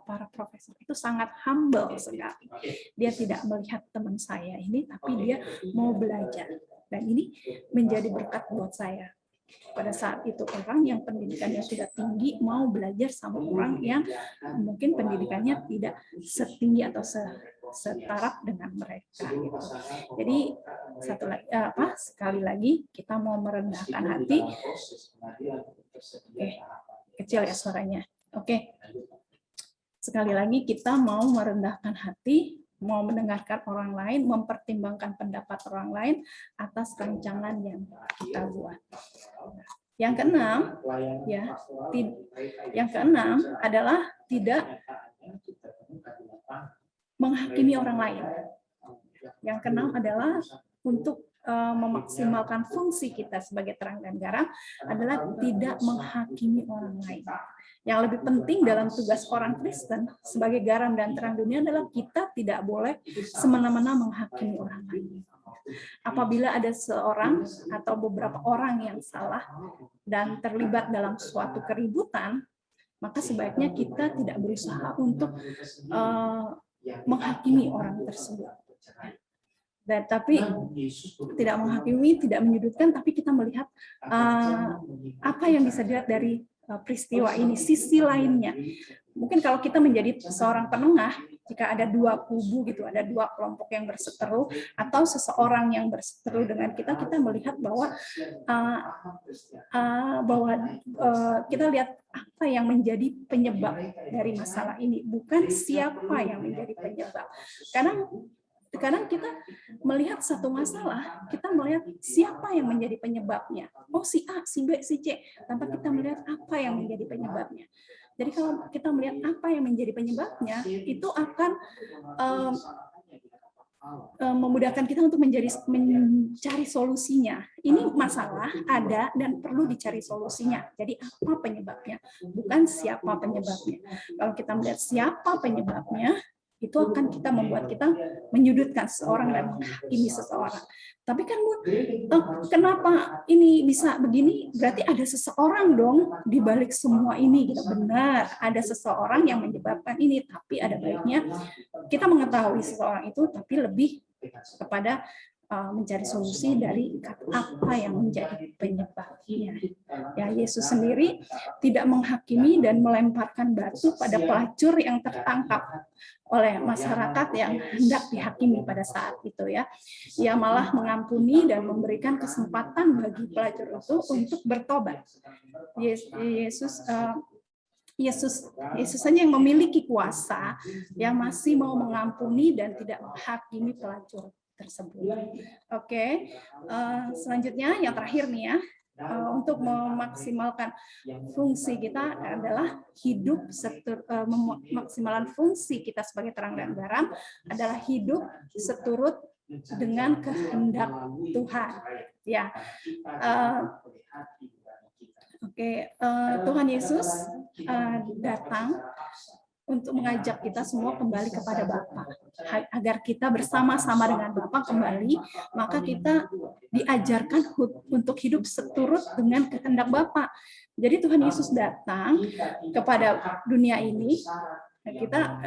F: para profesor itu sangat humble sekali. Dia tidak melihat teman saya ini, tapi dia mau belajar. Dan ini menjadi berkat buat saya. Pada saat itu orang yang pendidikannya sudah tinggi mau belajar sama orang yang mungkin pendidikannya tidak setinggi atau setaraf dengan mereka. Gitu. Jadi sekali lagi kita mau merendahkan hati. Kecil ya suaranya. Oke. Sekali lagi kita mau merendahkan hati, mau mendengarkan orang lain, mempertimbangkan pendapat orang lain atas rancangan yang kita buat. Yang keenam adalah tidak menghakimi orang lain. Yang keenam adalah untuk memaksimalkan fungsi kita sebagai terang dan garam adalah tidak menghakimi orang lain. Yang lebih penting dalam tugas orang Kristen sebagai garam dan terang dunia adalah kita tidak boleh semena-mena menghakimi orang lain. Apabila ada seorang atau beberapa orang yang salah dan terlibat dalam suatu keributan, maka sebaiknya kita tidak berusaha untuk menghakimi orang tersebut. Dan tapi tidak menghakimi, tidak menyudutkan, tapi kita melihat apa yang bisa dilihat dari peristiwa ini, sisi lainnya. Mungkin kalau kita menjadi seorang penengah, jika ada dua kubu gitu, ada dua kelompok yang berseteru atau seseorang yang berseteru dengan kita melihat bahwa kita lihat apa yang menjadi penyebab dari masalah ini, bukan siapa yang menjadi penyebab. Kadang kita melihat satu masalah, kita melihat siapa yang menjadi penyebabnya. Oh, si A, si B, si C. Tanpa kita melihat apa yang menjadi penyebabnya. Jadi kalau kita melihat apa yang menjadi penyebabnya, itu akan memudahkan kita untuk mencari solusinya. Ini masalah ada dan perlu dicari solusinya. Jadi apa penyebabnya? Bukan siapa penyebabnya. Kalau kita melihat siapa penyebabnya, Itu akan membuat kita menyudutkan seseorang dan menghakimi seseorang. Tapi kan kenapa ini bisa begini? Berarti ada seseorang dong di balik semua ini, gitu. Benar, ada seseorang yang menyebabkan ini, tapi ada baiknya kita mengetahui seseorang itu, tapi lebih kepada mencari solusi dari apa yang menjadi penyebabnya. Ya, Yesus sendiri tidak menghakimi dan melemparkan batu pada pelacur yang tertangkap oleh masyarakat yang hendak dihakimi pada saat itu, ya. Ia malah mengampuni dan memberikan kesempatan bagi pelacur itu untuk bertobat. Yesus saja yang memiliki kuasa, yang masih mau mengampuni dan tidak menghakimi pelacur tersebut. Oke, selanjutnya yang terakhir nih ya, untuk memaksimalkan fungsi kita adalah hidup memaksimalkan fungsi kita sebagai terang dan garam adalah hidup seturut dengan kehendak Tuhan. Ya, Tuhan Yesus datang untuk mengajak kita semua kembali kepada Bapa. Agar kita bersama-sama dengan Bapa kembali, maka kita diajarkan untuk hidup seturut dengan kehendak Bapa. Jadi Tuhan Yesus datang kepada dunia ini, kita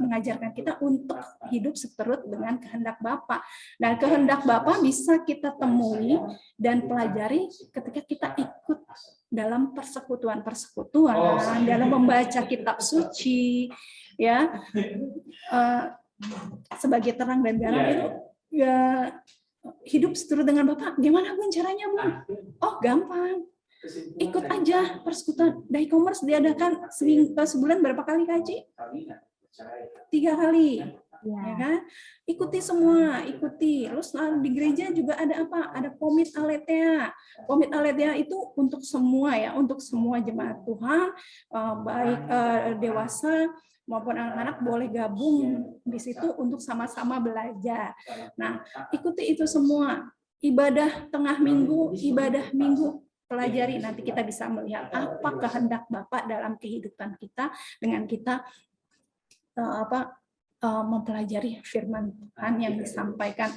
F: mengajarkan kita untuk hidup seturut dengan kehendak Bapa. Dan kehendak Bapa bisa kita temui dan pelajari ketika kita ikut dalam persekutuan, dalam membaca kitab suci, ya. Sebagai terang dan garam itu ya, hidup seturut dengan Bapa. Gimana Bun caranya, Bun? Oh, gampang. Ikut aja persekutuan. Dai-Commerce diadakan sebulan berapa kali kaji? 3 kali. Ya kan? Ikuti semua, ikuti. Terus di gereja juga ada apa? Ada komit aletheia. Komit aletheia itu untuk semua ya, untuk semua jemaat Tuhan, baik dewasa maupun anak-anak boleh gabung di situ untuk sama-sama belajar. Nah, ikuti itu semua. Ibadah tengah minggu, ibadah minggu, pelajari, nanti kita bisa melihat apa kehendak Bapa dalam kehidupan kita dengan kita mempelajari firman Tuhan yang disampaikan.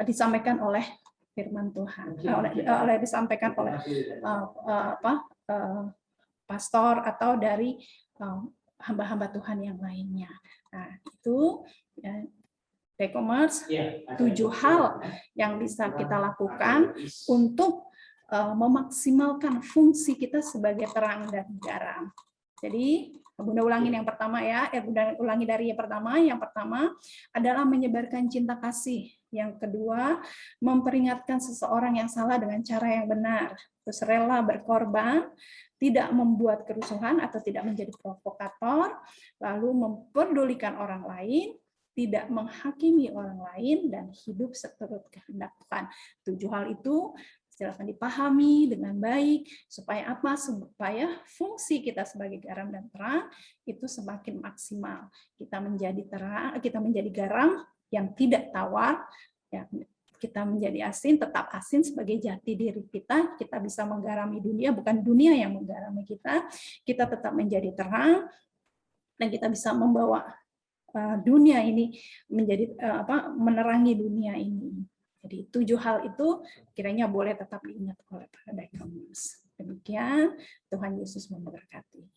F: Disampaikan oleh firman Tuhan, disampaikan oleh pastor atau dari hamba-hamba Tuhan yang lainnya. Nah, itu ya, Dai-Commerce 7 hal yang bisa kita lakukan untuk memaksimalkan fungsi kita sebagai terang dan garam. Jadi, Bunda ulangin yang pertama ya, Bunda ulangi dari yang pertama. Yang pertama adalah menyebarkan cinta kasih. Yang kedua, memperingatkan seseorang yang salah dengan cara yang benar. Terus rela berkorban, tidak membuat kerusuhan atau tidak menjadi provokator, lalu memperdulikan orang lain, tidak menghakimi orang lain, dan hidup seturut kehendak Tuhan. 7 hal itu silakan dipahami dengan baik, supaya apa? Supaya fungsi kita sebagai garam dan terang itu semakin maksimal. Kita menjadi terang, kita menjadi garam yang tidak tawar, ya, kita menjadi asin, tetap asin sebagai jati diri kita. Kita bisa menggarami dunia, bukan dunia yang menggarami kita. Kita tetap menjadi terang, dan kita bisa membawa dunia ini menjadi menerangi dunia ini. Jadi 7 hal itu kiranya boleh tetap diingat oleh para Dai-Commerce. Demikian, Tuhan Yesus memberkati.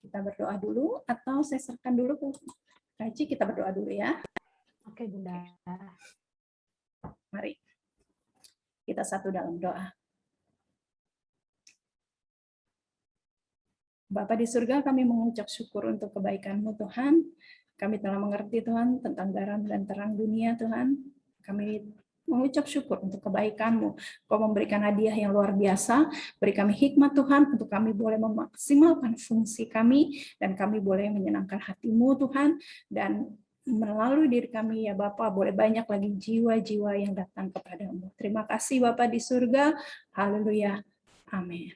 F: Kita berdoa dulu, atau saya serahkan dulu ke Kaci, kita berdoa dulu ya.
B: Oke, Bunda.
F: Mari kita satu dalam doa. Bapa di surga, kami mengucap syukur untuk kebaikan-Mu Tuhan. Kami telah mengerti Tuhan tentang garam dan terang dunia Tuhan. Kami mengucap syukur untuk kebaikan-Mu. Kau memberikan hadiah yang luar biasa. Beri kami hikmat Tuhan untuk kami boleh memaksimalkan fungsi kami, dan kami boleh menyenangkan hati-Mu Tuhan. Dan melalui diri kami ya Bapa, boleh banyak lagi jiwa-jiwa yang datang kepada-Mu. Terima kasih Bapa di surga. Haleluya. Amin.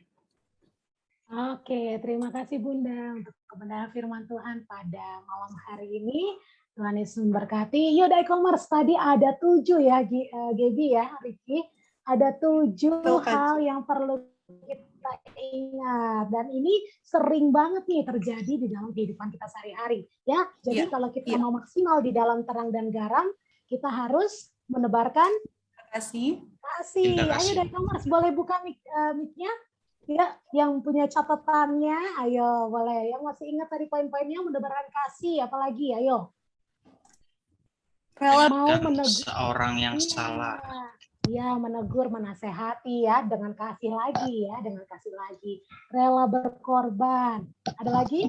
B: Oke, terima kasih Bunda untuk kebenaran firman Tuhan pada malam hari ini. Tuhan Yesus memberkati. Yuk Dai-Commerce, tadi ada 7 ya, Gaby ya, Ricky. Ada 7 hal yang perlu kita ingat. Dan ini sering banget nih terjadi di dalam kehidupan kita sehari-hari. Ya, jadi kalau kita mau maksimal di dalam terang dan garam, kita harus menebarkan kasih. Ayo Daikomers, boleh buka mic-nya? Ya, yang punya catatannya, ayo boleh. Yang masih ingat tadi poin-poinnya, menebarkan kasih, apalagi, ayo. Mau menegur
C: seorang yang salah.
B: Ya, menegur, menasehati ya, dengan kasih lagi ya, dengan kasih lagi. Rela berkorban. Ada lagi?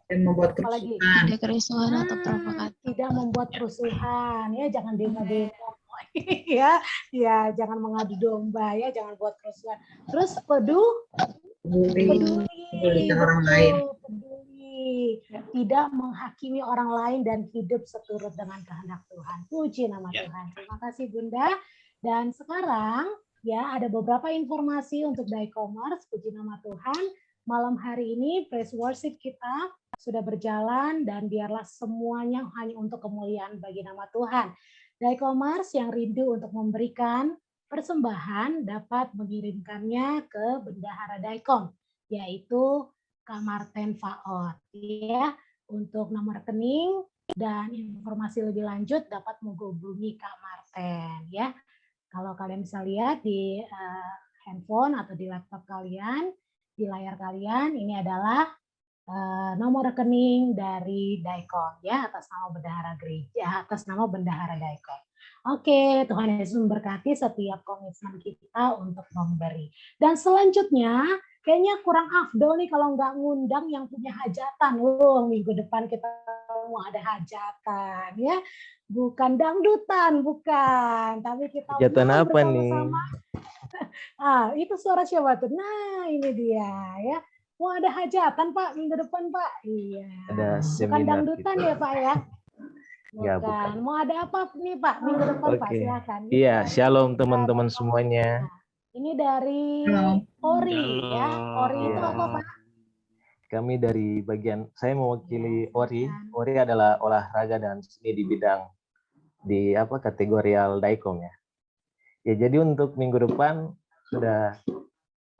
I: Dan membuat kerusuhan.
H: Tidak kerusuhan atau provokatif.
B: Tidak membuat kerusuhan ya, jangan demo-demo. ya, jangan mengadu domba ya, jangan buat kerusuhan. Terus peduli
I: orang lain.
B: Peduli, tidak menghakimi orang lain dan hidup seturut dengan kehendak Tuhan. Puji nama Tuhan. Terima kasih Bunda. Dan sekarang ya ada beberapa informasi untuk Daikomers. Puji nama Tuhan. Malam hari ini praise worship kita sudah berjalan dan biarlah semuanya hanya untuk kemuliaan bagi nama Tuhan. Daikomers yang rindu untuk memberikan persembahan dapat mengirimkannya ke Bendahara Daikom, yaitu Kak Marten Faot. Ya, untuk nomor rekening dan informasi lebih lanjut dapat menghubungi Kak Marten. Ya, kalau kalian bisa lihat di handphone atau di laptop kalian, di layar kalian, ini adalah nomor rekening dari Daikom ya, atas nama Bendahara Gereja, atas nama Bendahara Daikom. Oke, Tuhan Yesus memberkati setiap komitmen kita untuk memberi. Dan selanjutnya, kayaknya kurang afdol nih kalau nggak ngundang yang punya hajatan. Minggu depan kita mau ada hajatan ya. Bukan dangdutan, bukan. Tapi kita
J: hajatan
B: mau
J: apa nih?
B: Itu suara siapa tuh? Nah, ini dia ya. Mau ada hajatan Pak minggu depan Pak? Iya.
J: Ada seminar.
B: Bukan dangdutan gitu ya Pak ya? Bukan.
J: Ya, bukan.
B: Mau ada apa nih Pak minggu depan Pak? Silakan.
J: Iya, shalom teman-teman semuanya.
B: Ini dari Ori ya. Ori itu apa Pak?
J: Kami dari bagian, saya mewakili Ori. Ori adalah olahraga dan seni di bidang di kategorial Daikom ya. Ya, jadi untuk minggu depan sudah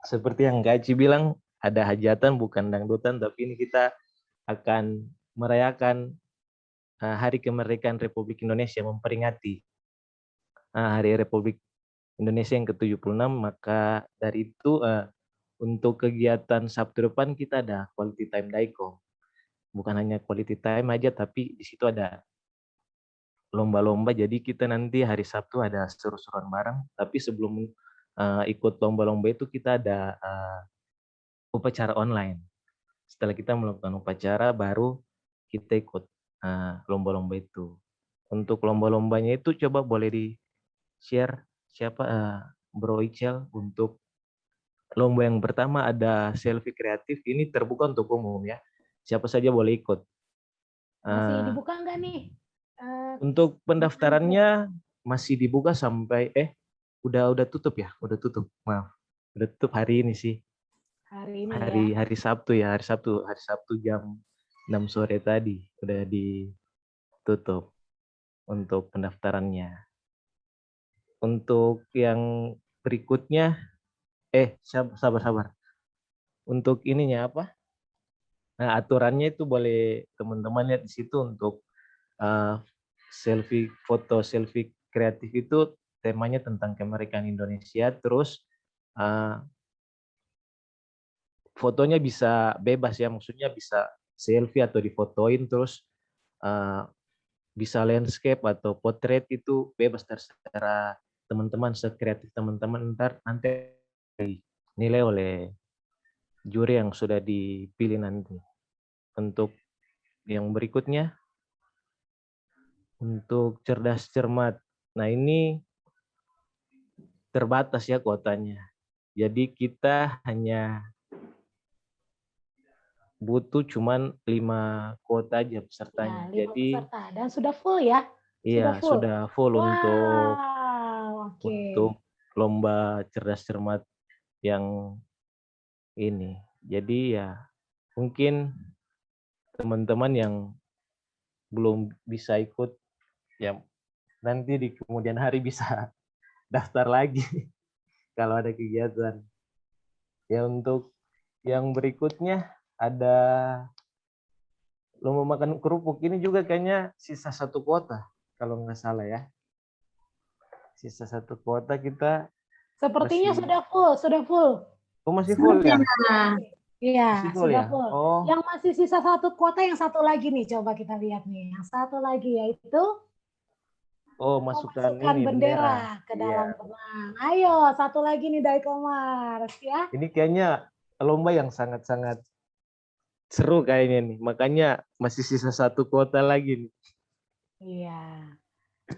J: seperti yang Kak Aci bilang, ada hajatan bukan dangdutan, tapi ini kita akan merayakan Hari Kemerdekaan Republik Indonesia, memperingati Hari Republik Indonesia yang ke-76. Maka dari itu untuk kegiatan Sabtu depan kita ada quality time Daikom. Bukan hanya quality time aja, tapi di situ ada lomba-lomba. Jadi kita nanti hari Sabtu ada seru-seruan bareng, tapi sebelum ikut lomba-lomba itu kita ada upacara online. Setelah kita melakukan upacara, baru kita ikut lomba-lomba itu. Untuk lomba-lombanya itu coba boleh di-share siapa Bro Ichel. Untuk lomba yang pertama ada selfie kreatif, ini terbuka untuk umum ya. Siapa saja boleh ikut.
B: Masih dibuka enggak nih?
J: Untuk pendaftarannya masih dibuka sampai udah tutup ya, udah tutup. Maaf. Udah tutup hari ini sih. Hari Sabtu ya, hari Sabtu jam 6 sore tadi udah ditutup untuk pendaftarannya. Untuk yang berikutnya sabar. Untuk ininya apa? Nah, aturannya itu boleh teman-teman lihat di situ. Untuk foto selfie kreatif itu temanya tentang kemerdekaan Indonesia, terus fotonya bisa bebas ya, maksudnya bisa selfie atau difotoin, terus bisa landscape atau potret, itu bebas, terserah teman-teman, sekreatif teman-teman. Nanti nilai oleh juri yang sudah dipilih nanti. Untuk yang berikutnya, untuk cerdas cermat, nah ini terbatas ya kuotanya, jadi kita hanya butuh cuman 5 kuota aja pesertanya.
B: Ya, 5
J: jadi
B: peserta. Dan sudah full ya?
J: Iya, sudah full
B: Wow,
J: untuk lomba cerdas cermat yang ini. Jadi ya mungkin teman-teman yang belum bisa ikut ya nanti di kemudian hari bisa daftar lagi kalau ada kegiatan. Ya untuk yang berikutnya ada lomba makan kerupuk. Ini juga kayaknya sisa 1 kuota kalau nggak salah ya. Sisa 1 kuota kita
B: Sepertinya
J: masih.
B: sudah full.
J: Oh, masih full ya?
B: Iya,
J: Masih full
B: sudah
J: ya?
B: full.
J: Oh.
B: Yang masih sisa 1 kuota, yang satu lagi nih, coba kita lihat nih. Yang satu lagi yaitu
J: masukkan
B: masukkan
J: ini
B: bendera ke dalam
J: Iya.
B: benang. Ayo, satu lagi nih Daikomars ya.
J: Ini kayaknya lomba yang sangat-sangat seru kayaknya nih. Makanya masih sisa 1 kuota lagi nih.
B: Iya.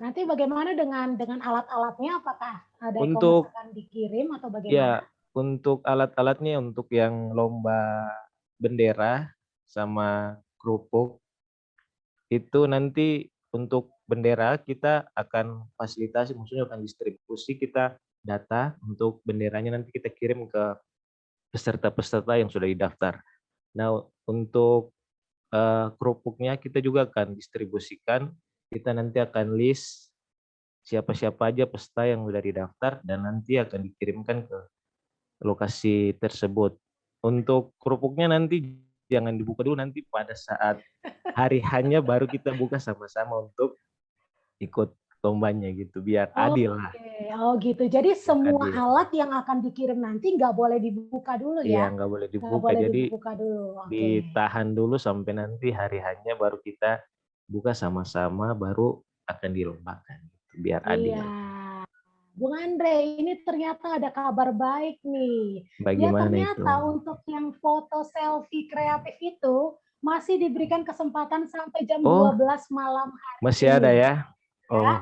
B: Nanti bagaimana dengan alat-alatnya? Apakah Daikomars
J: Untuk
B: akan dikirim atau
J: ya,
B: bagaimana?
J: untuk alat-alatnya untuk yang lomba bendera sama kerupuk itu nanti untuk bendera kita akan fasilitasi, maksudnya akan distribusi kita data untuk benderanya nanti kita kirim ke peserta-peserta yang sudah didaftar. Nah, untuk kerupuknya kita juga akan distribusikan, kita nanti akan list siapa-siapa aja peserta yang sudah didaftar dan nanti akan dikirimkan ke lokasi tersebut. Untuk kerupuknya nanti jangan dibuka dulu, nanti pada saat hari hanya baru kita buka sama-sama untuk ikut lombanya gitu, biar adil lah.
B: Oh gitu. Jadi semua
J: adil.
B: alat yang akan dikirim nanti nggak boleh dibuka dulu
J: Iya,
B: ya?
J: nggak boleh
B: Nggak
J: dibuka.
B: boleh
J: Jadi
B: dibuka dulu.
J: ditahan dulu sampai nanti hari hanya baru kita buka sama-sama, baru akan dilombakan gitu, biar adil.
B: Iya. Bung Andre, ini ternyata ada kabar baik nih.
J: Bagaimana
B: ya ternyata
J: itu?
B: untuk yang foto selfie kreatif itu masih diberikan kesempatan sampai jam
J: Oh,
B: 12 malam hari
J: masih
B: ini.
J: ada ya? Oh,
B: Ya?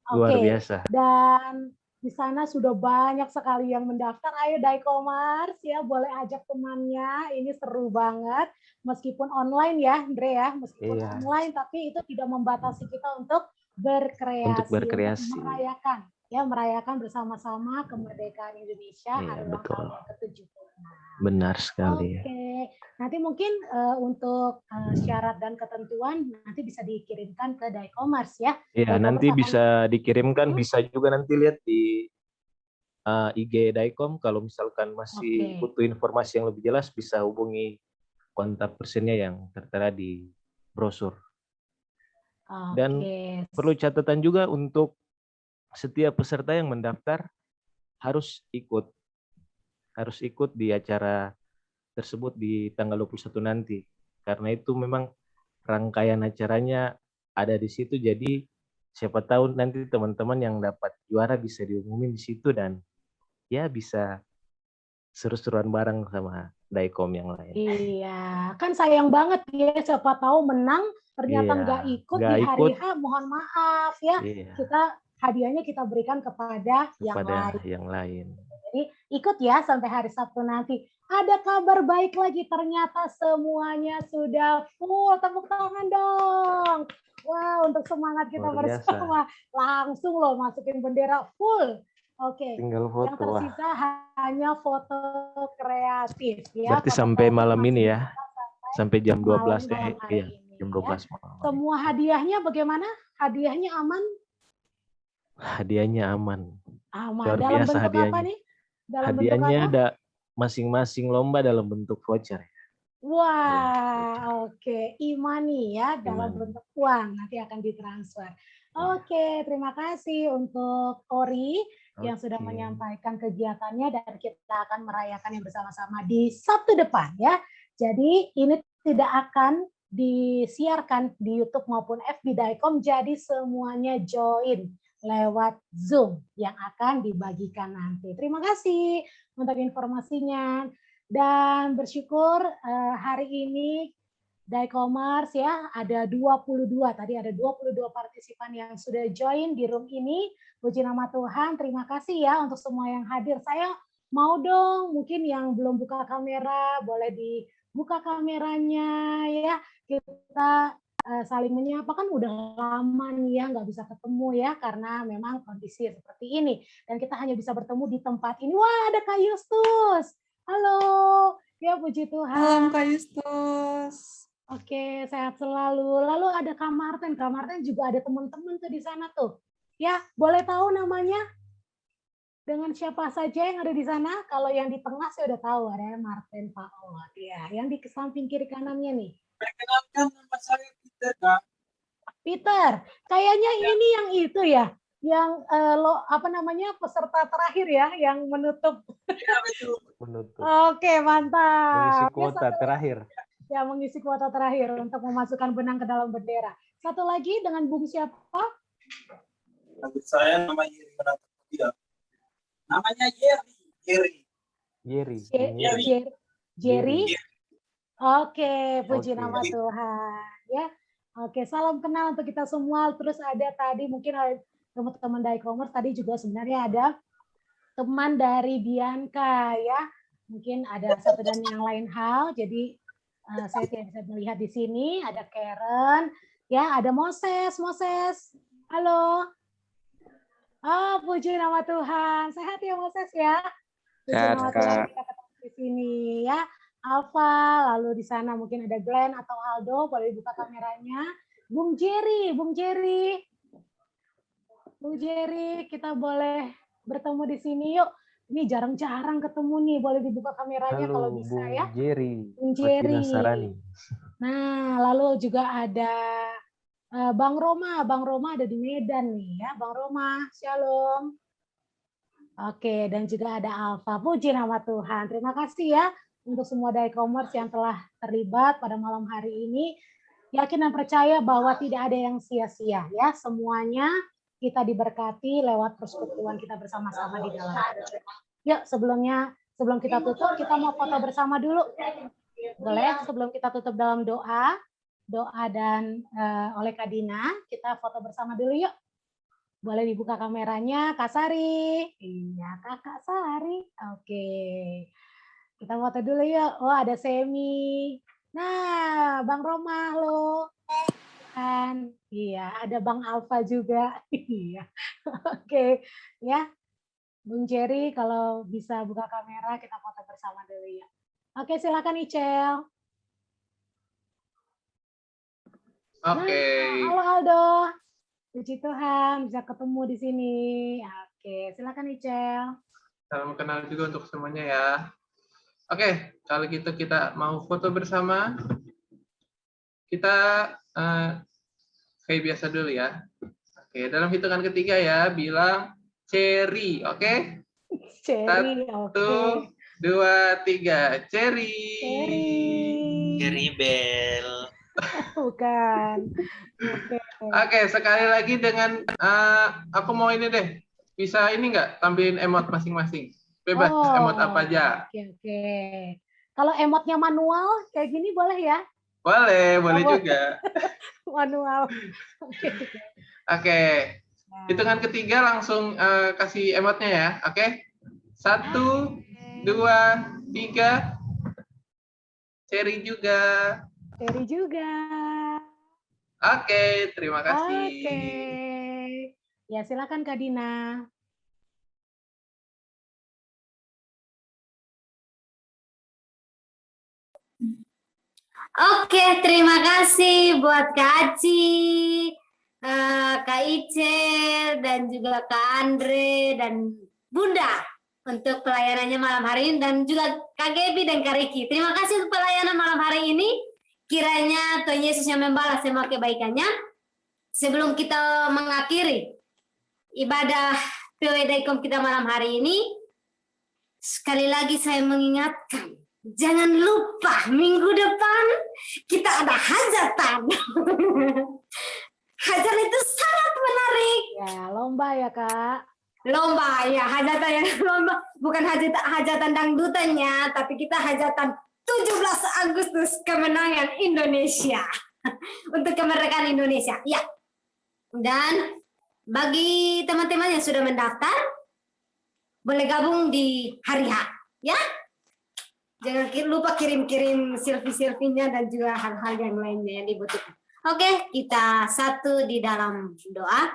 J: luar
B: Oke.
J: biasa.
B: Dan di sana sudah banyak sekali yang mendaftar. Ayo Daikomars ya, boleh ajak temannya. Ini seru banget. Meskipun online ya, Andre ya, meskipun
J: Iya.
B: online, tapi itu tidak membatasi kita untuk berkreasi,
J: Untuk berkreasi.
B: untuk merayakan bersama-sama kemerdekaan Indonesia hari ulang
J: betul.
B: tahun yang ke-76.
J: Benar sekali.
B: Oke, nanti mungkin untuk syarat dan ketentuan nanti bisa dikirimkan ke Daikomars ya.
J: Iya,
B: Daikomars
J: nanti
B: akan
J: bisa dikirimkan, bisa juga nanti lihat di IG Daikom. Kalau misalkan masih butuh informasi yang lebih jelas, bisa hubungi kontak personnya yang tertera di brosur. Dan perlu catatan juga untuk setiap peserta yang mendaftar harus ikut di acara tersebut di tanggal 21 nanti. Karena itu memang rangkaian acaranya ada di situ, jadi siapa tahu nanti teman-teman yang dapat juara bisa diumumin di situ dan ya bisa seru-seruan bareng sama Daikom yang lain.
B: Iya, kan sayang banget ya, siapa tahu menang ternyata nggak ikut di hari H, mohon maaf ya.
J: Iya.
B: Hadiahnya kita berikan kepada
J: yang lain.
B: Jadi ikut ya sampai hari Sabtu nanti. Ada kabar baik lagi, ternyata semuanya sudah full. Tepuk tangan dong. Wow, untuk semangat kita bersama. Langsung loh masukin bendera full. Oke.
J: Tinggal foto.
B: Yang tersisa hanya foto kreatif ya.
J: Berarti sampai malam ini ya. Sampai jam 12 jam 12 malam.
B: Semua hadiahnya bagaimana? Hadiahnya aman?
J: Hadiahnya aman.
B: Aman. Dalam bentuk hadiahnya. Apa nih? Dalam
J: hadiahnya ada masing-masing lomba dalam bentuk voucher.
B: Wah, oke. E-money ya, dalam bentuk uang. Nanti akan ditransfer. Oke, terima kasih untuk Ori yang sudah menyampaikan kegiatannya dan kita akan merayakannya bersama-sama di Sabtu depan ya. Jadi ini tidak akan disiarkan di YouTube maupun FB Daikom, jadi semuanya join lewat Zoom yang akan dibagikan nanti. Terima kasih untuk informasinya dan bersyukur hari ini Daikomars ya ada 22 tadi ada 22 partisipan yang sudah join di room ini. Puji nama Tuhan, terima kasih ya untuk semua yang hadir. Saya mau dong mungkin yang belum buka kamera boleh dibuka kameranya ya. Kita saling menyapa, kan udah lama nih ya nggak bisa ketemu ya karena memang kondisi seperti ini dan kita hanya bisa bertemu di tempat ini. Wah, ada Kak Yustus. Halo. Ya puji Tuhan.
A: Halo Kak Yustus.
B: Oke, sehat selalu. Lalu ada Kak Martin. Kak Martin juga ada teman-teman tuh di sana tuh. Ya, boleh tahu namanya? dengan siapa saja yang ada di sana? Kalau yang di tengah saya udah tahu ada Martin Paul. Ya, yang di samping kiri kanannya nih.
E: Perkenalkan nama saya Peter, Kak.
B: Peter, kayaknya ini yang itu ya, yang peserta terakhir ya, yang menutup.
E: Iya, betul.
J: Menutup.
B: Oke, mantap.
J: Mengisi kuota terakhir.
B: Ya, mengisi kuota terakhir untuk memasukkan benang ke dalam bendera. Satu lagi dengan Bung siapa?
E: Saya namanya Yeri Menata. Namanya
B: Jerry. Oke, puji nama Tuhan. Ya, oke. Salam kenal untuk kita semua. Terus ada tadi mungkin teman-teman dari e-commerce tadi juga sebenarnya ada teman dari Bianca ya. Mungkin ada satu dan yang lain hal. Jadi saya tidak bisa melihat di sini. Ada Karen, ya. Ada Moses. Halo. Oh, puji nama Tuhan. Sehat ya Moses ya. Puji nama Tuhan kita ketemu di sini ya. Alfa, lalu di sana mungkin ada Glenn atau Aldo, boleh dibuka kameranya. Bung Jerry, kita boleh bertemu di sini yuk. Ini jarang-jarang ketemu nih, boleh dibuka kameranya. Halo, kalau bisa
J: Bung
B: ya.
J: Jerry.
B: Bung Jerry. Nah, lalu juga ada Bang Roma ada di Medan nih ya. Bang Roma, shalom. Oke, dan juga ada Alfa. Puji nama Tuhan. Terima kasih ya untuk semua dari e-commerce yang telah terlibat pada malam hari ini. Yakin dan percaya bahwa tidak ada yang sia-sia ya. Semuanya kita diberkati lewat persekutuan kita bersama-sama di dalam. Yuk, sebelum kita tutup, kita mau foto bersama dulu. Boleh sebelum kita tutup dalam doa dan oleh Kak Dina, kita foto bersama dulu yuk. Boleh dibuka kameranya, Kak Sari. Iya, Kakak Sari. Oke. Kita foto dulu yuk. Oh, ada Semi. Nah, Bang Roma, halo. Kan, iya, ada Bang Alfa juga. Iya. Oke, ya. Bung Jerry, kalau bisa buka kamera, kita foto bersama dulu ya. Oke, silakan Icel.
K: Oke.
B: Halo Aldo. Puji Tuhan bisa ketemu di sini. Oke, silakan Icel.
K: Salam kenal juga untuk semuanya ya. Oke, kalau gitu kita mau foto bersama. Kita kayak biasa dulu ya. Oke, dalam hitungan ketiga ya, bilang Cherry, oke?
B: Cherry,
K: oke. 1, 2, 3, Cherry.
C: Cherry Bell.
B: Bukan.
K: Oke, sekali lagi dengan aku mau ini deh. Bisa ini nggak tampilin emot masing-masing? Bebas, emot apa aja.
B: Oke. Kalau emotnya manual kayak gini boleh ya?
K: Boleh juga.
B: Manual.
K: Oke. Hitungan ketiga langsung kasih emotnya ya. Oke. 1, 2, 3. Cherry juga.
B: Cherry juga.
K: Oke, terima kasih.
B: Oke. Ya, silakan Kak Dina.
L: Oke, terima kasih buat Kak Aci, Kak Icel, dan juga Kak Andre, dan Bunda untuk pelayanannya malam hari ini, dan juga Kak Gebi dan Kak Riki. Terima kasih untuk pelayanan malam hari ini. Kiranya Tuhan Yesus yang membalas semua kebaikannya. Sebelum kita mengakhiri ibadah PWD.com kita malam hari ini, sekali lagi saya mengingatkan, jangan lupa minggu depan kita ada hajatan. Hajatan itu sangat menarik.
B: Ya, lomba ya Kak.
L: Lomba ya, hajatan ya, lomba. Bukan hajatan dangdutannya, tapi kita hajatan 17 Agustus kemenangan Indonesia. Untuk kemerdekaan Indonesia. Ya. Dan bagi teman-teman yang sudah mendaftar, boleh gabung di hari H. Ya. Jangan lupa kirim-kirim selfie-selfie-nya dan juga hal-hal yang lainnya yang dibutuhkan. Oke, kita satu di dalam doa.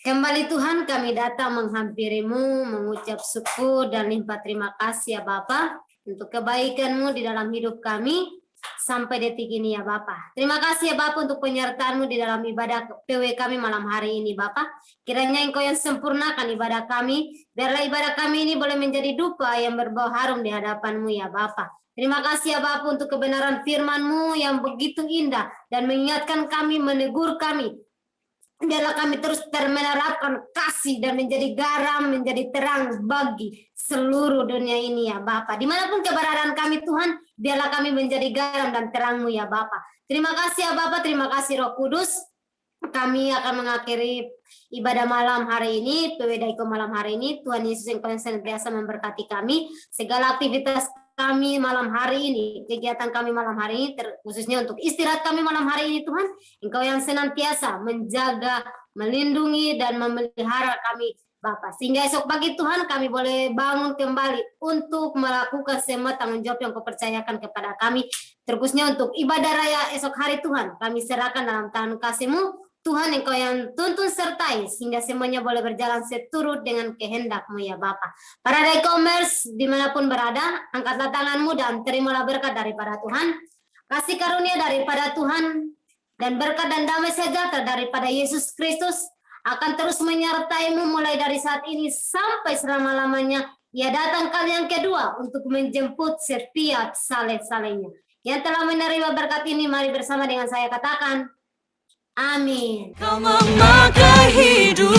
L: Kembali Tuhan, kami datang menghampirimu, mengucap syukur dan limpah terima kasih ya Bapa untuk kebaikan-Mu di dalam hidup kami. sampai detik ini ya Bapa. Terima kasih ya Bapa untuk penyertaan-Mu di dalam ibadah PW kami malam hari ini Bapa. Kiranya Engkau yang sempurnakan ibadah kami, biarlah ibadah kami ini boleh menjadi dupa yang berbau harum di hadapan-Mu ya Bapa. Terima kasih ya Bapa untuk kebenaran firman-Mu yang begitu indah dan mengingatkan kami, menegur kami. Biarlah kami terus menerapkan kasih dan menjadi garam, menjadi terang bagi seluruh dunia ini ya Bapa. Dimanapun keberadaan kami Tuhan, biarlah kami menjadi garam dan terang-Mu ya Bapa. Terima kasih ya Bapa, terima kasih Roh Kudus. Kami akan mengakhiri ibadah malam hari ini, PW Daiko malam hari ini. Tuhan Yesus yang senantiasa memberkati kami. Segala aktivitas kami malam hari ini, kegiatan kami malam hari ini, khususnya untuk istirahat kami malam hari ini Tuhan, Engkau yang senantiasa menjaga, melindungi, dan memelihara kami Bapa. Sehingga esok pagi Tuhan kami boleh bangun kembali untuk melakukan semua tanggung jawab yang Kau percayakan kepada kami. Terkhususnya untuk ibadah raya esok hari Tuhan, kami serahkan dalam tangan kasih-Mu. Tuhan Engkau yang tuntun sertai sehingga semuanya boleh berjalan seturut dengan kehendak-Mu ya Bapa. Para Daikomers dimanapun berada, angkatlah tangan-Mu dan terimalah berkat daripada Tuhan. Kasih karunia daripada Tuhan dan berkat dan damai sejahtera daripada Yesus Kristus akan terus menyertai-Mu mulai dari saat ini sampai selama-lamanya. Ia datang kali yang kedua untuk menjemput setiap saleh-salehnya. Yang telah menerima berkat ini, mari bersama dengan saya katakan, amin. Kau memakai hidup